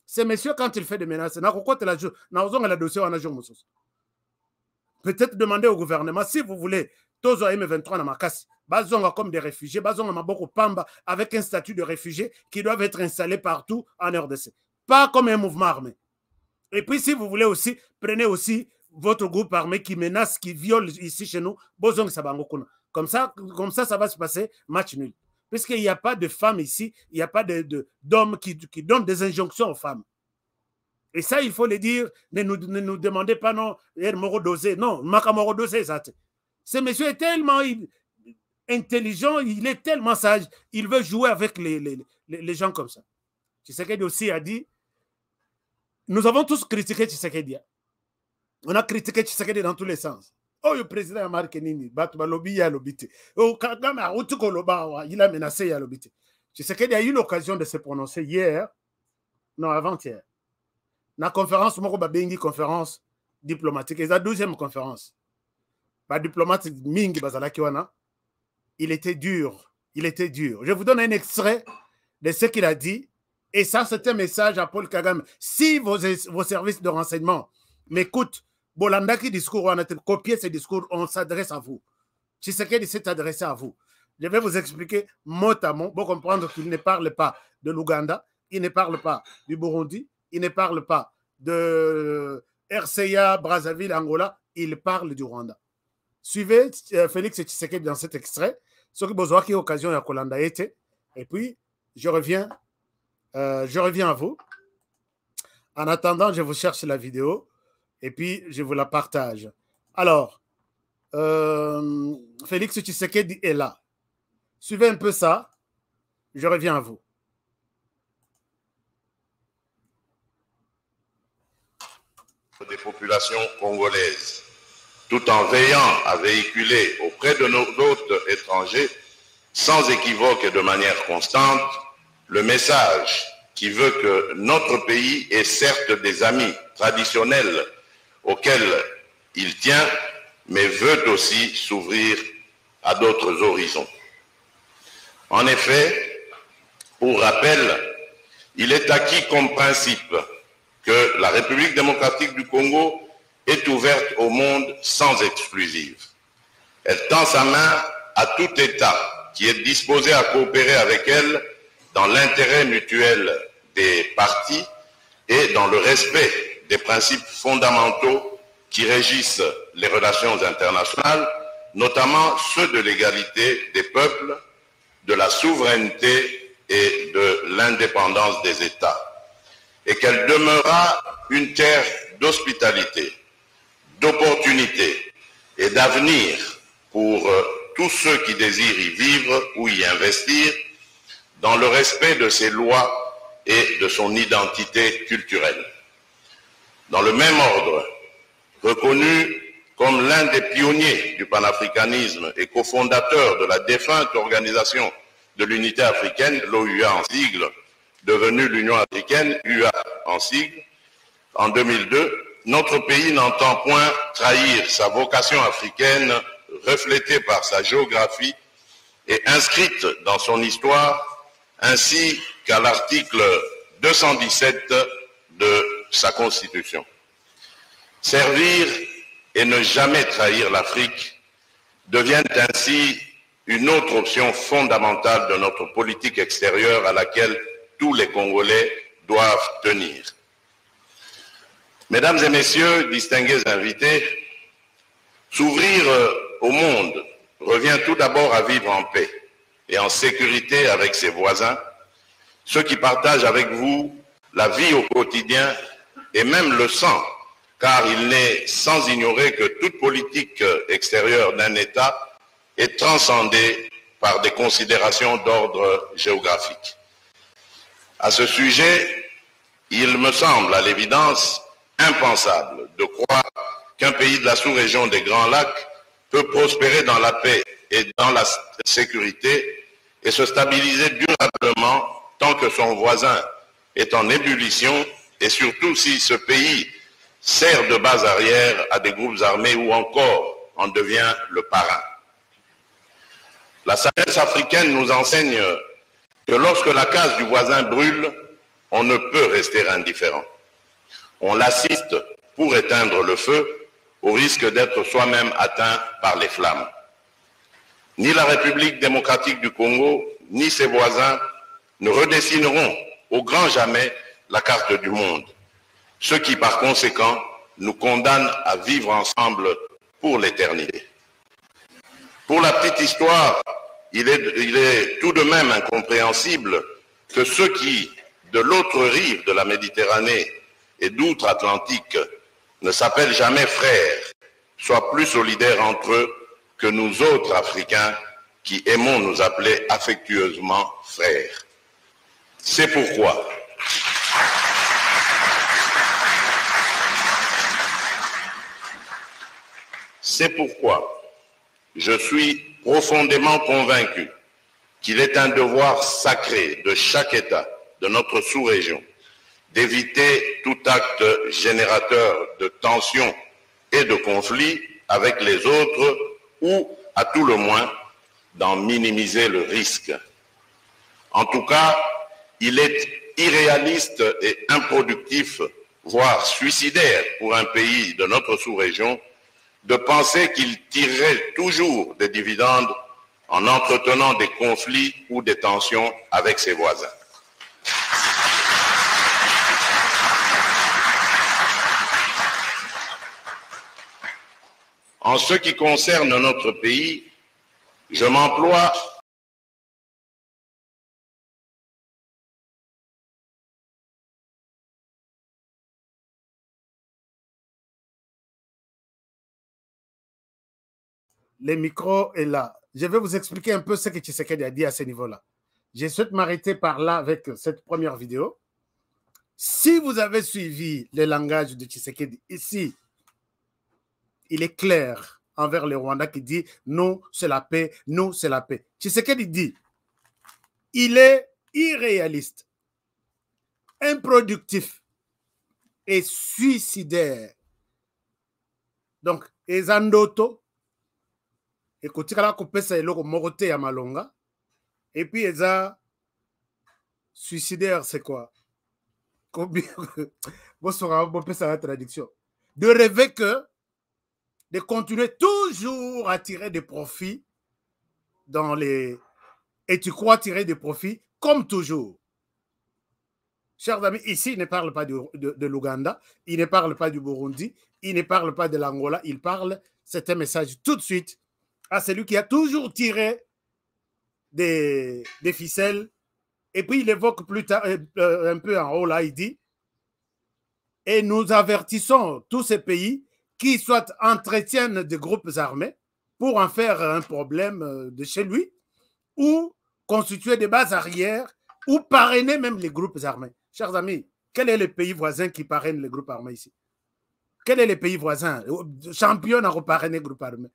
Ces messieurs, quand il fait des menaces, peut-être demander au gouvernement, si vous voulez, Tozo M23 na makasi, bazonga comme des réfugiés, bazonga maboko pamba, avec un statut de réfugié qui doivent être installés partout en RDC. Pas comme un mouvement armé. Et puis, si vous voulez aussi, prenez aussi votre groupe armé qui menace, qui viole ici chez nous. Comme ça, ça va se passer, match nul. Puisqu'il n'y a pas de femmes ici, il n'y a pas d'hommes qui donnent des injonctions aux femmes. Et ça, il faut le dire, ne nous demandez pas, non, Morodosé, non, Makamorodosé, ça. Ce monsieur est tellement intelligent, il est tellement sage, il veut jouer avec les gens comme ça. Tshisekedi aussi a dit, nous avons tous critiqué Tshisekedi. On a critiqué Tshisekedi dans tous les sens. Oh, le président a marqué Nini, il a menacé Yalobite. Tshisekedi a eu l'occasion de se prononcer hier, non, avant-hier. La conférence, conférence diplomatique, c'est la 12e conférence. La diplomate Ming Bazalakiwana, il était dur. Il était dur. Je vous donne un extrait de ce qu'il a dit. Et ça, c'est un message à Paul Kagame. Si vos services de renseignement m'écoutent, Bolanda qui discours, on a copié ces discours, on s'adresse à vous. Tshisekedi s'est adressé à vous. Je vais vous expliquer mot à mot pour comprendre qu'il ne parle pas de l'Ouganda, il ne parle pas du Burundi, il ne parle pas de RCA, Brazzaville, Angola, il parle du Rwanda. Suivez Félix Tshisekedi dans cet extrait, ce qui besoin qui occasion à Kolanda était. Et puis, je reviens à vous. En attendant, je vous cherche la vidéo et puis je vous la partage. Alors, Félix Tshisekedi est là. Suivez un peu ça. Je reviens à vous. Des populations congolaises, tout en veillant à véhiculer auprès de nos hôtes étrangers, sans équivoque et de manière constante, le message qui veut que notre pays est certes des amis traditionnels auxquels il tient, mais veut aussi s'ouvrir à d'autres horizons. En effet, pour rappel, il est acquis comme principe que la République démocratique du Congo est ouverte au monde sans exclusive. Elle tend sa main à tout État qui est disposé à coopérer avec elle dans l'intérêt mutuel des parties et dans le respect des principes fondamentaux qui régissent les relations internationales, notamment ceux de l'égalité des peuples, de la souveraineté et de l'indépendance des États, et qu'elle demeurera une terre d'hospitalité, d'opportunité et d'avenir pour tous ceux qui désirent y vivre ou y investir, dans le respect de ses lois et de son identité culturelle. Dans le même ordre, reconnue comme l'un des pionniers du panafricanisme et cofondateur de la défunte Organisation de l'Unité africaine, l'OUA en sigle, devenue l'Union africaine, UA en sigle, en 2002, notre pays n'entend point trahir sa vocation africaine reflétée par sa géographie et inscrite dans son histoire, ainsi qu'à l'article 217 de sa Constitution. Servir et ne jamais trahir l'Afrique deviennent ainsi une autre option fondamentale de notre politique extérieure à laquelle tous les Congolais doivent tenir. Mesdames et messieurs, distingués invités, s'ouvrir au monde revient tout d'abord à vivre en paix et en sécurité avec ses voisins, ceux qui partagent avec vous la vie au quotidien et même le sang, car il n'est sans ignorer que toute politique extérieure d'un État est transcendée par des considérations d'ordre géographique. À ce sujet, il me semble à l'évidence impensable de croire qu'un pays de la sous-région des Grands Lacs peut prospérer dans la paix et dans la sécurité et se stabiliser durablement tant que son voisin est en ébullition et surtout si ce pays sert de base arrière à des groupes armés ou encore en devient le parrain. La sagesse africaine nous enseigne que lorsque la case du voisin brûle, on ne peut rester indifférent. On l'assiste pour éteindre le feu au risque d'être soi-même atteint par les flammes. Ni la République démocratique du Congo, ni ses voisins ne redessineront au grand jamais la carte du monde, ce qui par conséquent nous condamne à vivre ensemble pour l'éternité. Pour la petite histoire, il est tout de même incompréhensible que ceux qui, de l'autre rive de la Méditerranée et d'outre-Atlantique, ne s'appellent jamais frères, soient plus solidaires entre eux que nous autres Africains qui aimons nous appeler affectueusement frères. C'est pourquoi je suis profondément convaincu qu'il est un devoir sacré de chaque État de notre sous-région d'éviter tout acte générateur de tensions et de conflits avec les autres ou, à tout le moins, d'en minimiser le risque. En tout cas, il est irréaliste et improductif, voire suicidaire pour un pays de notre sous-région, de penser qu'il tirerait toujours des dividendes en entretenant des conflits ou des tensions avec ses voisins. En ce qui concerne notre pays, je m'emploie Le micro est là. Je vais vous expliquer un peu ce que Tshisekedi a dit à ce niveau-là. Je souhaite m'arrêter par là avec cette première vidéo. Si vous avez suivi le langage de Tshisekedi ici, il est clair envers le Rwanda qui dit « nous, c'est la paix, nous, c'est la paix ». Tshisekedi dit « il est irréaliste, improductif et suicidaire ». Donc, Ezandoto, écoutez, et puis Eza suicidaire, c'est quoi? Traduction. De rêver que de continuer toujours à tirer des profits dans les... Et tu crois tirer des profits comme toujours. Chers amis, ici, il ne parle pas de l'Ouganda, il ne parle pas du Burundi, il ne parle pas de l'Angola, il parle, c'est un message tout de suite à celui qui a toujours tiré des ficelles. Et puis, il évoque plus tard, un peu en haut, là, il dit, et nous avertissons tous ces pays qui soit entretiennent des groupes armés pour en faire un problème de chez lui, ou constituer des bases arrières, ou parrainer même les groupes armés. Chers amis, quel est le pays voisin qui parraine les groupes armés ici? Quel est le pays voisin? Champion à reparrainer groupe armé.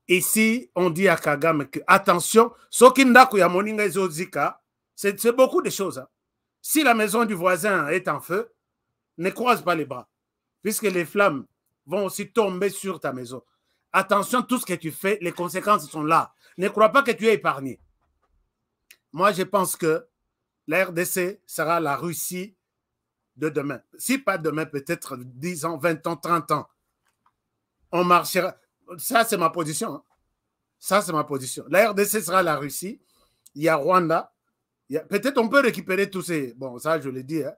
Ici, on dit à Kagame que, attention, c'est beaucoup de choses. Hein. Si la maison du voisin est en feu, ne croise pas les bras, puisque les flammes vont aussi tomber sur ta maison. Attention, tout ce que tu fais, les conséquences sont là. Ne crois pas que tu es épargné. Moi, je pense que la RDC sera la Russie de demain. Si pas demain, peut-être 10 ans, 20 ans, 30 ans. On marchera. Ça, c'est ma position. Hein. Ça, c'est ma position. La RDC sera la Russie. Il y a Rwanda. Peut-être on peut récupérer tous ces... Bon, ça, je l'ai dit. Hein.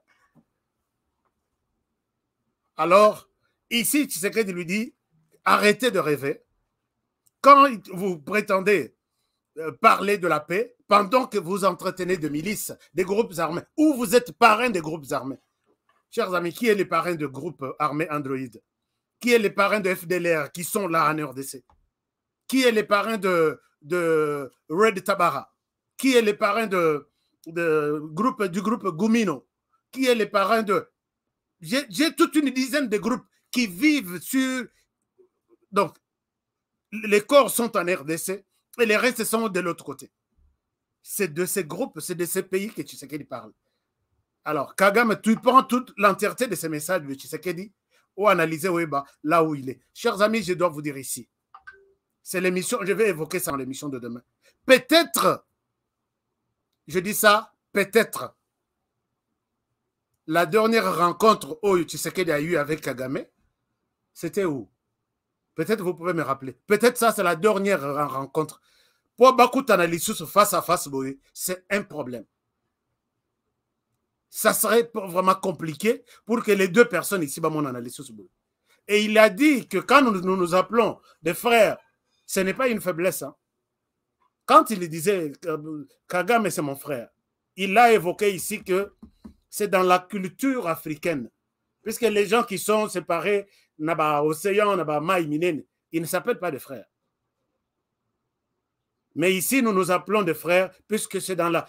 Alors, ici, Tshisekedi lui dit, arrêtez de rêver. Quand vous prétendez parler de la paix, pendant que vous entretenez de milices, des groupes armés, ou vous êtes parrain des groupes armés. Chers amis, qui est les parrains de groupes armés Android? Qui est les parrains de FDLR qui sont là en RDC? Qui est les parrains de Red Tabara? Qui est les parrains du groupe Gumino? Qui est les parrains de... J'ai toute une dizaine de groupes qui vivent sur... Donc, les corps sont en RDC et les restes sont de l'autre côté. C'est de ces groupes, c'est de ces pays que Tshisekedi parle. Alors, Kagame, tu prends toute l'entièreté de ces messages de Tshisekedi ou analyser Weba là où il est. Chers amis, je dois vous dire ici, c'est l'émission, je vais évoquer ça dans l'émission de demain. Peut-être, je dis ça, peut-être, la dernière rencontre où Tshisekedi a eu avec Kagame, c'était où? Peut-être vous pouvez me rappeler. Peut-être ça, c'est la dernière rencontre. Pour beaucoup d'analyses face à face, c'est un problème. Ça serait vraiment compliqué pour que les deux personnes ici, mon analyse. Et il a dit que quand nous appelons des frères, ce n'est pas une faiblesse. Hein. Quand il disait Kagame, c'est mon frère, il a évoqué ici que c'est dans la culture africaine. Puisque les gens qui sont séparés, océan, ils ne s'appellent pas des frères. Mais ici, nous nous appelons des frères, puisque c'est dans la...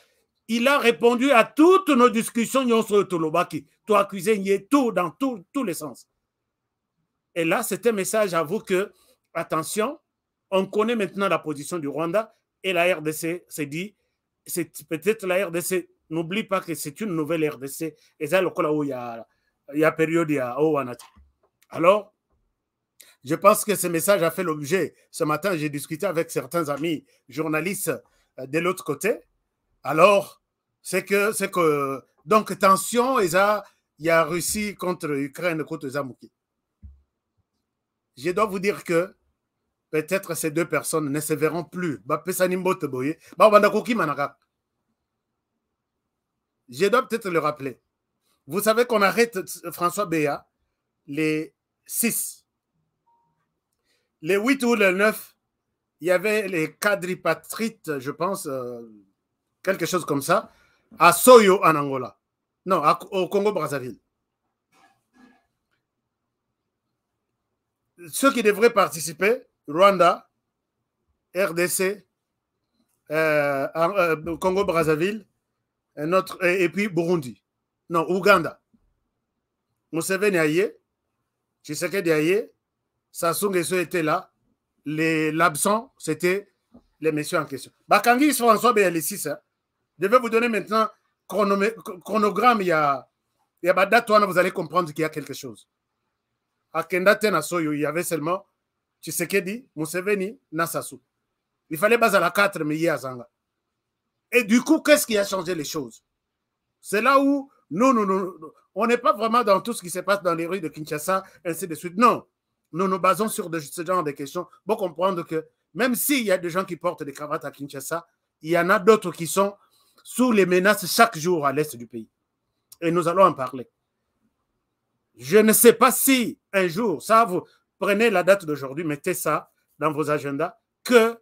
Il a répondu à toutes nos discussions, tout accusé, tout, dans tous les sens. Et là, c'est un message à vous que, attention, on connaît maintenant la position du Rwanda et la RDC s'est dit, c'est peut-être la RDC, n'oublie pas que c'est une nouvelle RDC, et ça, il y a période, il y a alors, je pense que ce message a fait l'objet. Ce matin, j'ai discuté avec certains amis journalistes de l'autre côté. Alors, c'est que donc, tension, il y a Russie contre Ukraine, contre Zamouki. Je dois vous dire que peut-être ces deux personnes ne se verront plus. Je dois peut-être le rappeler. Vous savez qu'on arrête François Béa les 6. Les 8 ou les 9, il y avait les quadripatrites, je pense, quelque chose comme ça, à Soyo en Angola. Non, au Congo-Brazzaville. Ceux qui devraient participer, Rwanda, RDC, Congo-Brazzaville, et puis Burundi. Non, Ouganda. Museveni Aye, Tshisekedi Aye, Sassou Nguesso était là. L'absent, c'était les messieurs en question. Bakangi François BL6. Hein. Je vais vous donner maintenant chronogramme. Il y a date, vous allez comprendre qu'il y a quelque chose. À Kendate Nasoyo, il y avait seulement Tshisekedi, Museveni, Nassasou. Il fallait baser à la 4, mais il y a Zanga. Et du coup, qu'est-ce qui a changé les choses? C'est là où nous, on n'est pas vraiment dans tout ce qui se passe dans les rues de Kinshasa, ainsi de suite. Non, nous nous basons sur ce genre de questions pour comprendre que même s'il y a des gens qui portent des cravates à Kinshasa, il y en a d'autres qui sont sous les menaces chaque jour à l'est du pays. Et nous allons en parler. Je ne sais pas si un jour, ça vous prenez la date d'aujourd'hui, mettez ça dans vos agendas, que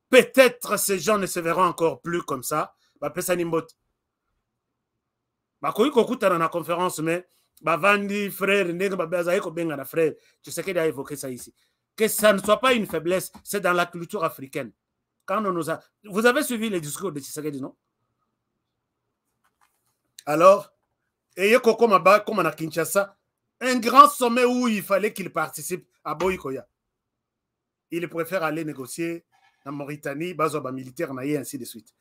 peut-être ces gens ne se verront encore plus comme ça. Bakoyi kokuta na conférence mais bavandi frère ndenge babazaye ko benga na frère Tshisekedi a évoqué ça ici que ça ne soit pas une faiblesse, c'est dans la culture africaine. Quand on nous a... Vous avez suivi les discours de Tshisekedi, non? Alors Et Yoko comme à Kinshasa, un grand sommet où il fallait qu'il participe à Boykoya. Il préfère aller négocier en Mauritanie, Bazoba militaire, et ainsi de suite.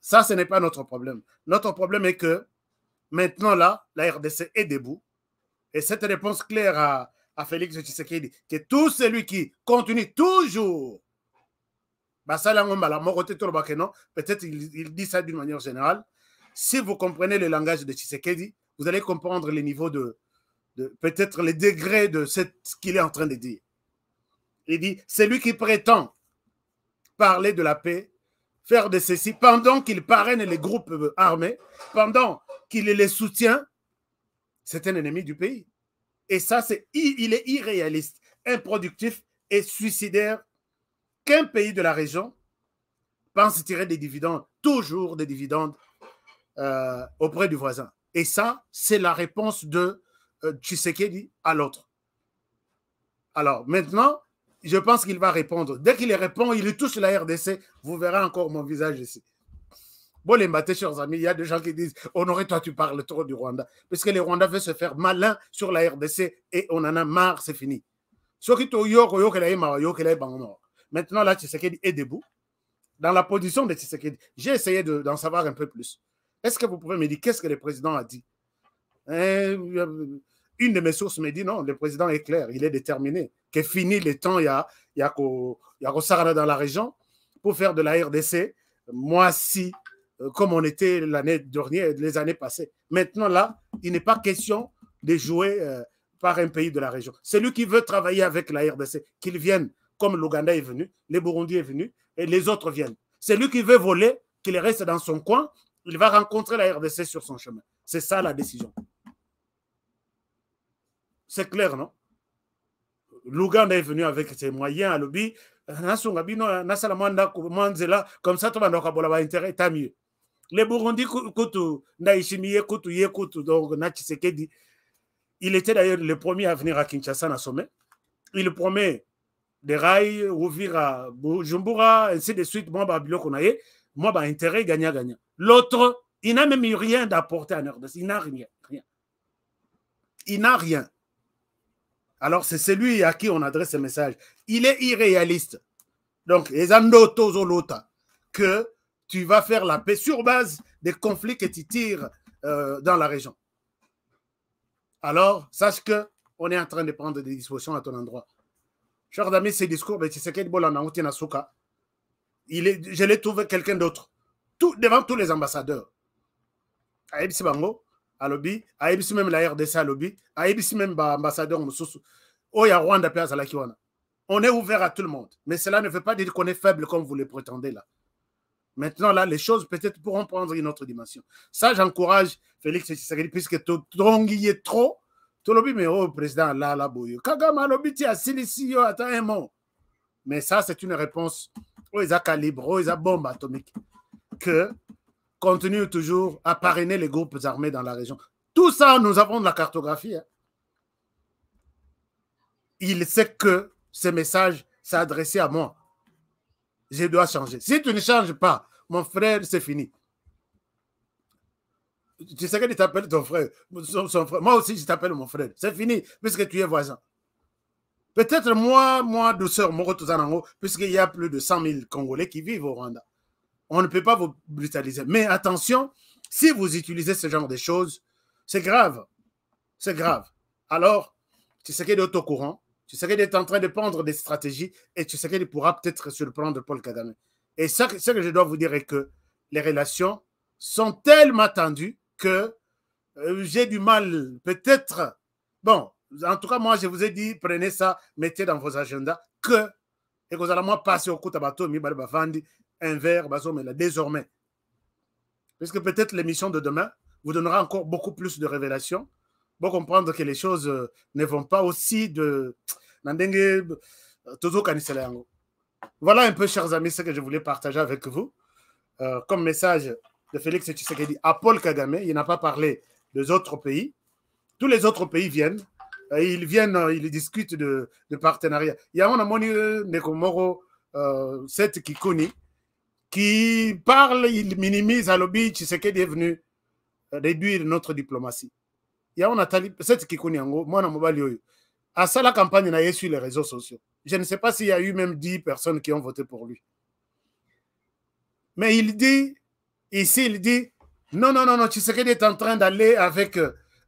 Ça, ce n'est pas notre problème. Notre problème est que maintenant, là, la RDC est debout. Et cette réponse claire à Félix Tshisekedi, que tout celui qui continue toujours, peut-être il dit ça d'une manière générale. Si vous comprenez le langage de Tshisekedi, vous allez comprendre le niveau de peut-être les degrés de ce qu'il est en train de dire. Il dit, celui qui prétend parler de la paix, faire de ceci, pendant qu'il parraine les groupes armés, pendant qu'il les soutient, c'est un ennemi du pays. Et ça, il est irréaliste, improductif et suicidaire qu'un pays de la région pense tirer des dividendes, toujours des dividendes auprès du voisin. Et ça, c'est la réponse de Tshisekedi à l'autre. Alors, maintenant, je pense qu'il va répondre. Dès qu'il répond, il touche la RDC. Vous verrez encore mon visage ici. Bon, les matés, chers amis, il y a des gens qui disent « Honoré, toi, tu parles trop du Rwanda. » Parce que les Rwandais veulent se faire malin sur la RDC et on en a marre, c'est fini. Maintenant, là, Tshisekedi est debout. Dans la position de Tshisekedi, j'ai essayé d'en savoir un peu plus. Est-ce que vous pouvez me dire qu'est-ce que le président a dit? Une de mes sources me dit non, le président est clair, il est déterminé, que fini le temps, il y a Sarana dans la région pour faire de la RDC, moi si, comme on était l'année dernière, les années passées. Maintenant là, il n'est pas question de jouer par un pays de la région. Celui qui veut travailler avec la RDC, qu'il vienne, comme l'Ouganda est venu, le Burundi est venu, et les autres viennent. Celui qui veut voler, qu'il reste dans son coin, il va rencontrer la RDC sur son chemin. C'est ça la décision. C'est clair, non? L'Ouganda est venu avec ses moyens à lobby. Comme ça, tout le monde a intérêt, tant mieux. Les Burundi, il était d'ailleurs le premier à venir à Kinshasa à sommet. Il promet des rails, ouvrir à Bujumbura, ainsi de suite. Moi, intérêt gagnant-gagnant. L'autre, il n'a même eu rien d'apporter à RDC. Il n'a rien. Il n'a rien. Alors, c'est celui à qui on adresse ce message. Il est irréaliste. Donc, que tu vas faire la paix sur base des conflits que tu tires dans la région. Alors, sache qu'on est en train de prendre des dispositions à ton endroit. Chers amis, ces discours de Tshisekedi Bolanangouti Nasuka, je l'ai trouvé quelqu'un d'autre. Devant tous les ambassadeurs. Aïbsi Bango, à lobby, Aïbsi même la RDC à lobby, Aïbsi même l'ambassadeur Moussoussou. Oya Rwanda Piazza la Kiwana. On est ouvert à tout le monde. Mais cela ne veut pas dire qu'on est faible comme vous le prétendez là. Maintenant, là, les choses peut-être pourront prendre une autre dimension. Ça, j'encourage Félix Tshisekedi, puisque tu est trop. Tu lobby, mais oh, président, là, là, boyo. Kagama lobby, tu as silicio, attends un mot. Mais ça, c'est une réponse aux calibre, aux bombes atomiques. Que continue toujours à parrainer les groupes armés dans la région. Tout ça, nous avons de la cartographie. Hein. Il sait que ce message s'est adressé à moi. Je dois changer. Si tu ne changes pas, mon frère, c'est fini. Tu sais que tu t'appelles ton frère, son frère. Moi aussi, je t'appelle mon frère. C'est fini, puisque tu es voisin. Peut-être moi, douceur, puisqu'il y a plus de 100 000 Congolais qui vivent au Rwanda. On ne peut pas vous brutaliser. Mais attention, si vous utilisez ce genre de choses, c'est grave. C'est grave. Alors, tu sais qu'il est au courant, tu sais qu'il est en train de prendre des stratégies et tu sais qu'il pourra peut-être surprendre Paul Kagame. Et ce que je dois vous dire est que les relations sont tellement tendues que j'ai du mal, peut-être. Bon, en tout cas, moi, je vous ai dit, prenez ça, mettez dans vos agendas que, et que vous allez moi passer au Koutabato, un verre, désormais. Parce que peut-être l'émission de demain vous donnera encore beaucoup plus de révélations pour comprendre que les choses ne vont pas aussi de... Voilà un peu, chers amis, ce que je voulais partager avec vous. Comme message de Félix Tshisekedi à Paul Kagame, il n'a pas parlé des autres pays. Tous les autres pays viennent. Ils discutent de partenariat. Il y a un amoni Nekomoro, cette Kikuni, qui parle, il minimise à lobby, Tshisekedi est venu réduire notre diplomatie. Il y a Nathalie, c'est qui connaît moi na mobali yoyo. À ça la campagne n'a sur les réseaux sociaux. Je ne sais pas s'il y a eu même 10 personnes qui ont voté pour lui. Mais il dit ici, il dit non, Tshisekedi est en train d'aller avec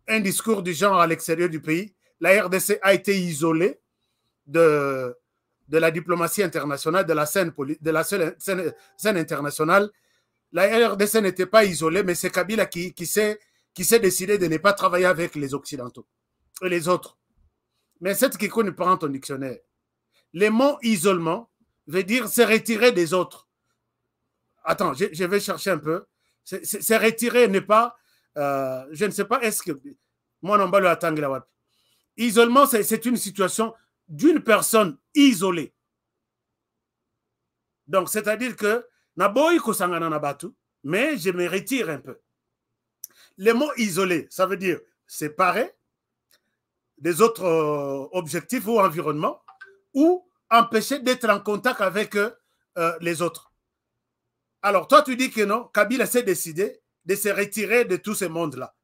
un discours du genre à l'extérieur du pays. La RDC a été isolée de la diplomatie internationale, de la scène internationale. La RDC n'était pas isolée, mais c'est Kabila qui s'est décidé de ne pas travailler avec les Occidentaux et les autres. Mais c'est ce qui connaît prend ton dictionnaire. Le mot isolement veut dire se retirer des autres. Attends, je vais chercher un peu. C'est retirer, n'est pas... je ne sais pas, est-ce que... Moi, non, pas le attendre là. Isolement, c'est une situation d'une personne isolée. Donc, c'est-à-dire que mais je me retire un peu. Le mot isolé, ça veut dire séparer des autres objectifs ou environnements ou empêcher d'être en contact avec les autres. Alors, toi, tu dis que non, Kabila s'est décidé de se retirer de tout ce monde-là.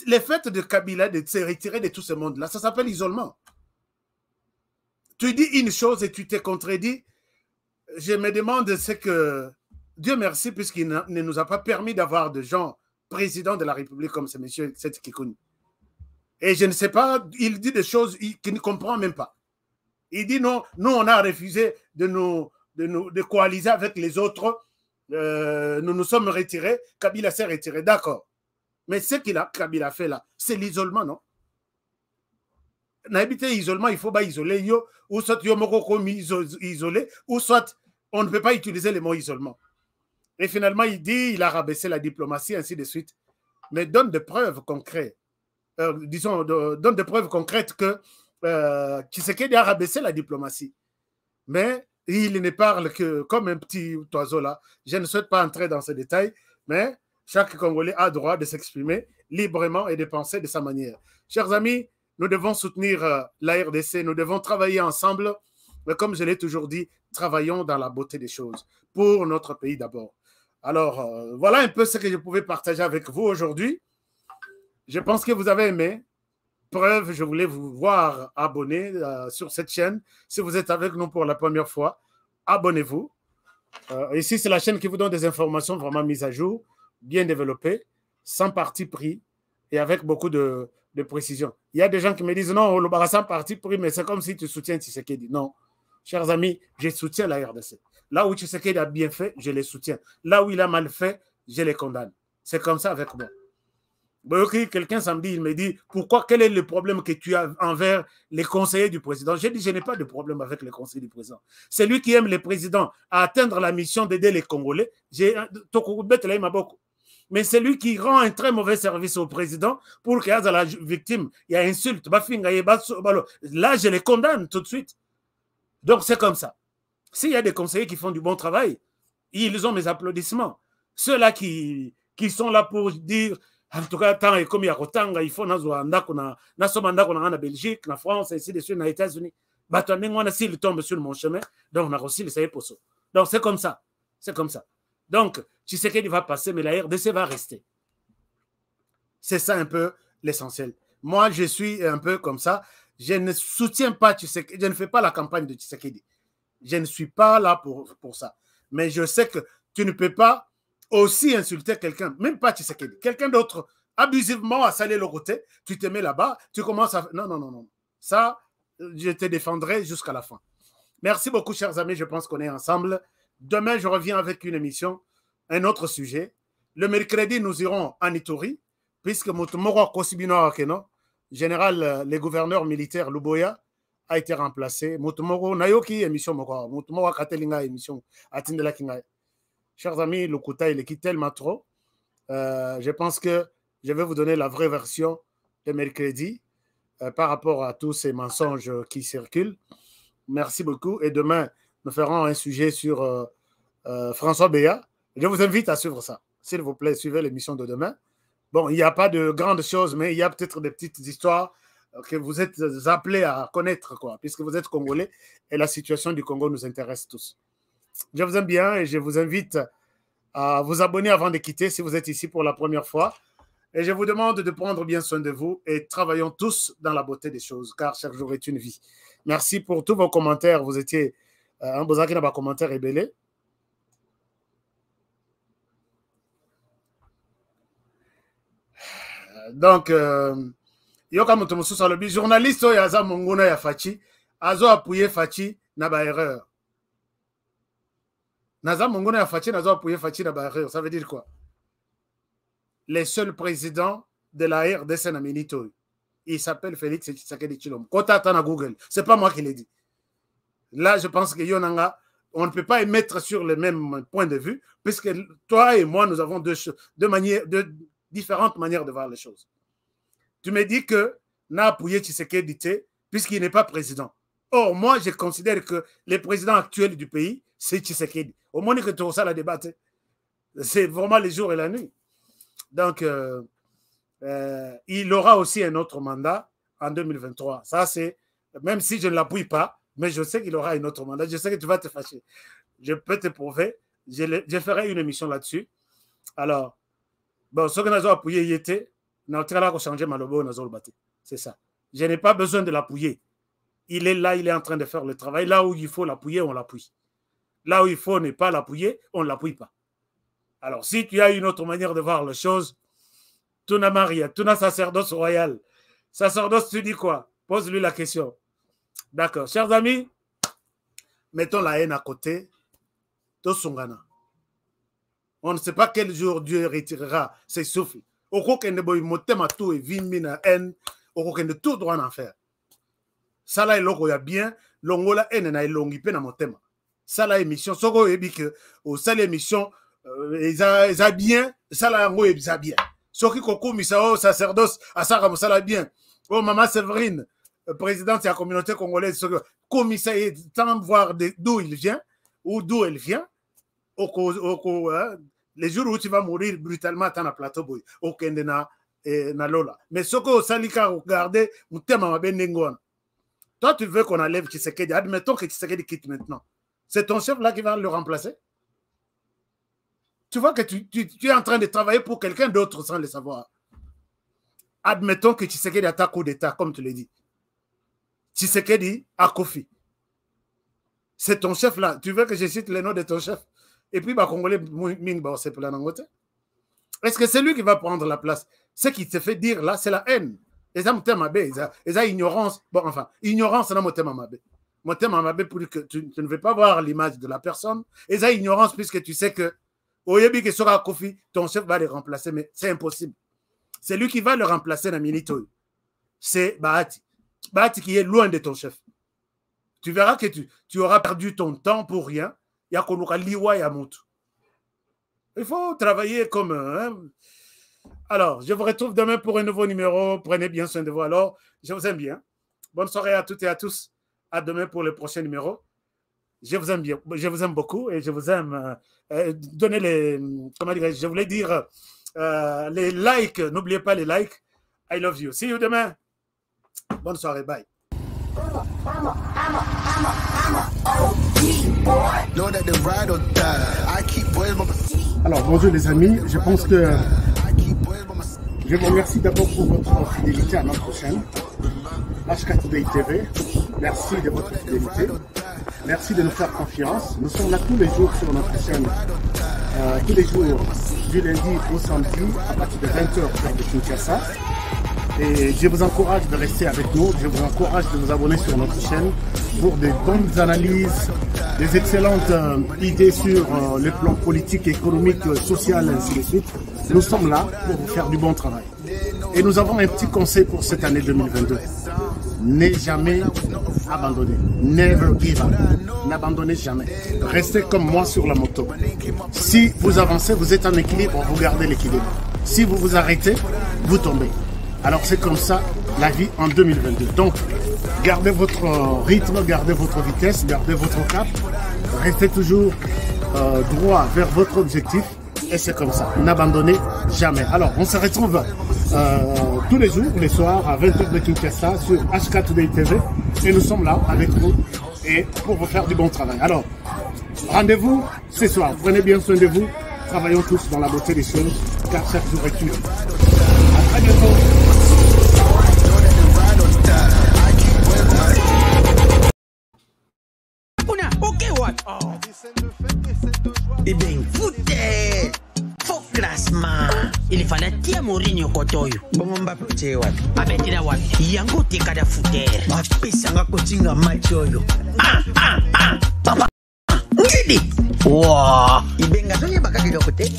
Le fait de Kabila de se retirer de tout ce monde-là, ça s'appelle isolement. Tu dis une chose et tu te contredis. Je me demande ce que... Dieu merci, puisqu'il ne nous a pas permis d'avoir de gens présidents de la République comme ce monsieur Kikouni. Et je ne sais pas, il dit des choses qu'il ne comprend même pas. Il dit non, nous on a refusé de coaliser avec les autres. Nous nous sommes retirés, Kabila s'est retiré, d'accord. Mais ce qu'il a, Kabila fait là, c'est l'isolement, non? N'habiter isolement, il faut pas isoler, ou soit isolé, ou soit on ne peut pas utiliser le mot isolement. Et finalement, il dit, il a rabaissé la diplomatie, ainsi de suite. Mais donne des preuves concrètes. Donne des preuves concrètes que Tshisekedi a rabaissé la diplomatie. Mais il ne parle que comme un petit oiseau là. Je ne souhaite pas entrer dans ces détails, mais chaque Congolais a droit de s'exprimer librement et de penser de sa manière. Chers amis, nous devons soutenir la RDC, nous devons travailler ensemble. Mais comme je l'ai toujours dit, travaillons dans la beauté des choses, pour notre pays d'abord. Alors, voilà un peu ce que je pouvais partager avec vous aujourd'hui. Je pense que vous avez aimé. Preuve, je voulais vous voir abonner sur cette chaîne. Si vous êtes avec nous pour la première fois, abonnez-vous. Ici, c'est la chaîne qui vous donne des informations vraiment mises à jour, bien développées, sans parti pris et avec beaucoup de précision. Il y a des gens qui me disent non, le bar sans parti pris, mais c'est comme si tu soutiens Tshisekedi. Non. Chers amis, je soutiens la RDC. Là où Tshisekedi a bien fait, je les soutiens. Là où il a mal fait, je les condamne. C'est comme ça avec moi. Quelqu'un samedi, il me dit, pourquoi, quel est le problème que tu as envers les conseillers du président? J'ai dit, je n'ai pas de problème avec les conseillers du président. C'est lui qui aime le président à atteindre la mission d'aider les Congolais. Mais c'est lui qui rend un très mauvais service au président pour qu'il y ait la victime. Il y a insulte. Là, je les condamne tout de suite. Donc, c'est comme ça. S'il y a des conseillers qui font du bon travail, ils ont mes applaudissements. Ceux-là qui sont là pour dire, en tout cas, tant et comme il y a Rotanga, il faut en Belgique, en France, ainsi de suite, aux États-Unis. S'il tombe sur mon chemin, donc on a aussi les pour ça. Donc, c'est comme ça. C'est comme ça. Donc, Tshisekedi va passer, mais la RDC va rester. C'est ça un peu l'essentiel. Moi, je suis un peu comme ça. Je ne soutiens pas Tshisekedi, je ne fais pas la campagne de Tshisekedi. Je ne suis pas là pour ça. Mais je sais que tu ne peux pas aussi insulter quelqu'un, même pas Tshisekedi, quelqu'un d'autre, abusivement à saler le côté, tu te mets là-bas, tu commences à... Non. Ça, je te défendrai jusqu'à la fin. Merci beaucoup, chers amis, je pense qu'on est ensemble. Demain, je reviens avec une émission, un autre sujet. Le mercredi, nous irons en Ituri, puisque Mutumoro Kosibino Akeno, général, le gouverneur militaire Luboya, a été remplacé. Mutumoro Nayoki, émission Moko, Mutumoro Katelinga, émission Atindela Kinga. Chers amis, le Kouta, il est quitté tellement trop. Je pense que je vais vous donner la vraie version de mercredi par rapport à tous ces mensonges qui circulent. Merci beaucoup. Et demain, nous ferons un sujet sur François Béat. Je vous invite à suivre ça. S'il vous plaît, suivez l'émission de demain. Bon, il n'y a pas de grandes choses, mais il y a peut-être des petites histoires que vous êtes appelés à connaître, quoi, puisque vous êtes Congolais et la situation du Congo nous intéresse tous. Je vous aime bien et je vous invite à vous abonner avant de quitter si vous êtes ici pour la première fois. Et je vous demande de prendre bien soin de vous et travaillons tous dans la beauté des choses, car chaque jour est une vie. Merci pour tous vos commentaires. Vous étiez un beau qui n'a pas commentaire ébélé. Donc, yoka moto mosusu alobi journaliste oyo aza monguna ya Fachi azo appuyer Fachi na ba erreur. Naza monguna ya Fachi nazo appuyer Fachi na ba erreur. Ça veut dire quoi? Les seuls présidents de la RDC na minito. Il s'appelle Félix Tshisekedi Tshilombo. Kota na Google. C'est pas moi qui l'ai dit. Là, je pense que Yonanga, on ne peut pas émettre sur le même point de vue, puisque toi et moi, nous avons deux différentes manières de voir les choses. Tu me dis que n'a appuyé Tshisekedi puisqu'il n'est pas président. Or, moi, je considère que le président actuel du pays, c'est Tshisekedi. Au moins que tout ça la débatte, c'est vraiment les jours et la nuit. Donc, il aura aussi un autre mandat en 2023. Ça, c'est, même si je ne l'appuie pas, mais je sais qu'il aura un autre mandat. Je sais que tu vas te fâcher. Je peux te prouver. Je ferai une émission là-dessus. Alors, bon, ce que nous avons appuyé, il était, nous avons changé Malobo, nous avons battu. C'est ça. Je n'ai pas besoin de l'appuyer. Il est là, il est en train de faire le travail. Là où il faut l'appuyer, on l'appuie. Là où il faut ne pas l'appuyer, on ne l'appuie pas. Alors, si tu as une autre manière de voir les choses, tu n'as Maria, tu n'as sacerdoce royal. Sacerdoce, tu dis quoi? Pose-lui la question. D'accord. Chers amis, mettons la haine à côté. Tosungana. On ne sait pas quel jour Dieu retirera ses souffles. Au cours qu'il ne boit motema tout et vimina haine, au cours qu'il ne tout droit en faire. Ça là est logo ya bien, longola haine na elongi pe na motema. Ça là émission, soko ebi que au ça l'émission ils a bien, ça là ngo ebisa bien. Soki koko misao sacerdoce à ça comme ça là bien. Oh maman Séverine, présidente de la communauté congolaise, commissaire tant voir d'où il vient ou d'où elle vient. Les jours où tu vas mourir brutalement dans le plateau, au Kende na Lola. Mais ce que Salika regardez, toi, tu veux qu'on enlève Tshisekedi. Admettons que Tshisekedi quitte maintenant. C'est ton chef là qui va le remplacer. Tu vois que tu es en train de travailler pour quelqu'un d'autre sans le savoir. Admettons que Tshisekedi attaque coup d'État, comme tu l'as dit. Tshisekedi a Kofi. C'est ton chef là. Tu veux que je cite le nom de ton chef? Et puis, Congolais, est-ce que c'est lui qui va prendre la place? Ce qui te fait dire là, c'est la haine. Et ça, ignorance. Bon, enfin, ignorance, c'est pour que tu ne veux pas voir l'image de la personne. Et ça, ignorance, puisque tu sais que ton chef va le remplacer, mais c'est impossible. C'est lui qui va le remplacer dans Minito. C'est Bahati. Bahati qui est loin de ton chef. Tu verras que tu auras perdu ton temps pour rien. Il faut travailler comme... Hein. Alors, je vous retrouve demain pour un nouveau numéro. Prenez bien soin de vous. Alors, je vous aime bien. Bonne soirée à toutes et à tous. À demain pour le prochain numéro. Je vous aime bien. Je vous aime beaucoup et je vous aime. Donnez les... Comment dirais-je? Je voulais dire les likes. N'oubliez pas les likes. I love you. See you demain. Bonne soirée. Bye. Alors, bonjour les amis, je pense que je vous remercie d'abord pour votre fidélité à notre chaîne, HK Today TV. Merci de votre fidélité, merci de nous faire confiance. Nous sommes là tous les jours sur notre chaîne, tous les jours du lundi au samedi à partir de 20h sur de Kinshasa. Et je vous encourage de rester avec nous, je vous encourage de vous abonner sur notre chaîne pour de bonnes analyses, des excellentes idées sur le plan politique, économique, social, ainsi de suite. Nous sommes là pour vous faire du bon travail. Et nous avons un petit conseil pour cette année 2022. Ne jamais abandonner. Never give up. N'abandonnez jamais. Restez comme moi sur la moto. Si vous avancez, vous êtes en équilibre, vous gardez l'équilibre. Si vous vous arrêtez, vous tombez. Alors c'est comme ça la vie en 2022. Donc, gardez votre rythme, gardez votre vitesse, gardez votre cap. Restez toujours droit vers votre objectif. Et c'est comme ça. N'abandonnez jamais. Alors, on se retrouve tous les jours, les soirs, à 20h de Kinshasa sur HK Today TV. Et nous sommes là avec vous et pour vous faire du bon travail. Alors, rendez-vous ce soir. Prenez bien soin de vous. Travaillons tous dans la beauté des choses, car chaque jour est une. Ok, what? Eh bien, foutez! Faut classement. Il fallait tirer Mourinho Kotoyo. Bon, Mbappé, tu es what? Abetira what? Yango te kada fouter. Mbappé, sanga kotinga match oyo. Papa. Ngidi. Wow. Ibenga sonye bakaki do kote.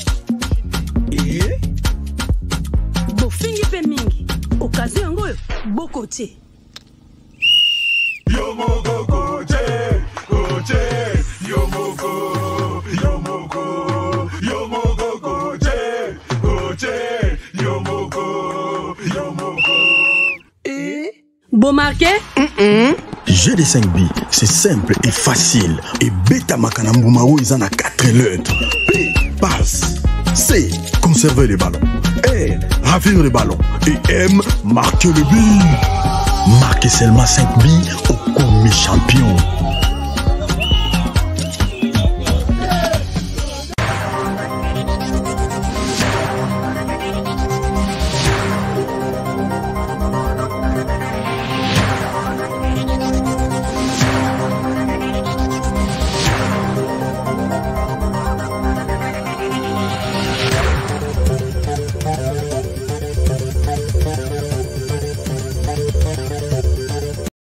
Bofingi pe mingi. Okazi yango bokote. Yomoko koche, koche, yomoko, yomoko, yomoko koche, koche, yomoko, yomoko. Bon marqué? GD5B, c'est simple et facile. Et Beta Makanambumao, ils en a 4 lettres. P, passe. C, conserver les ballons. R, ravir les ballons. Et M, marquer le but. Marquez seulement 5 billes au commis champion.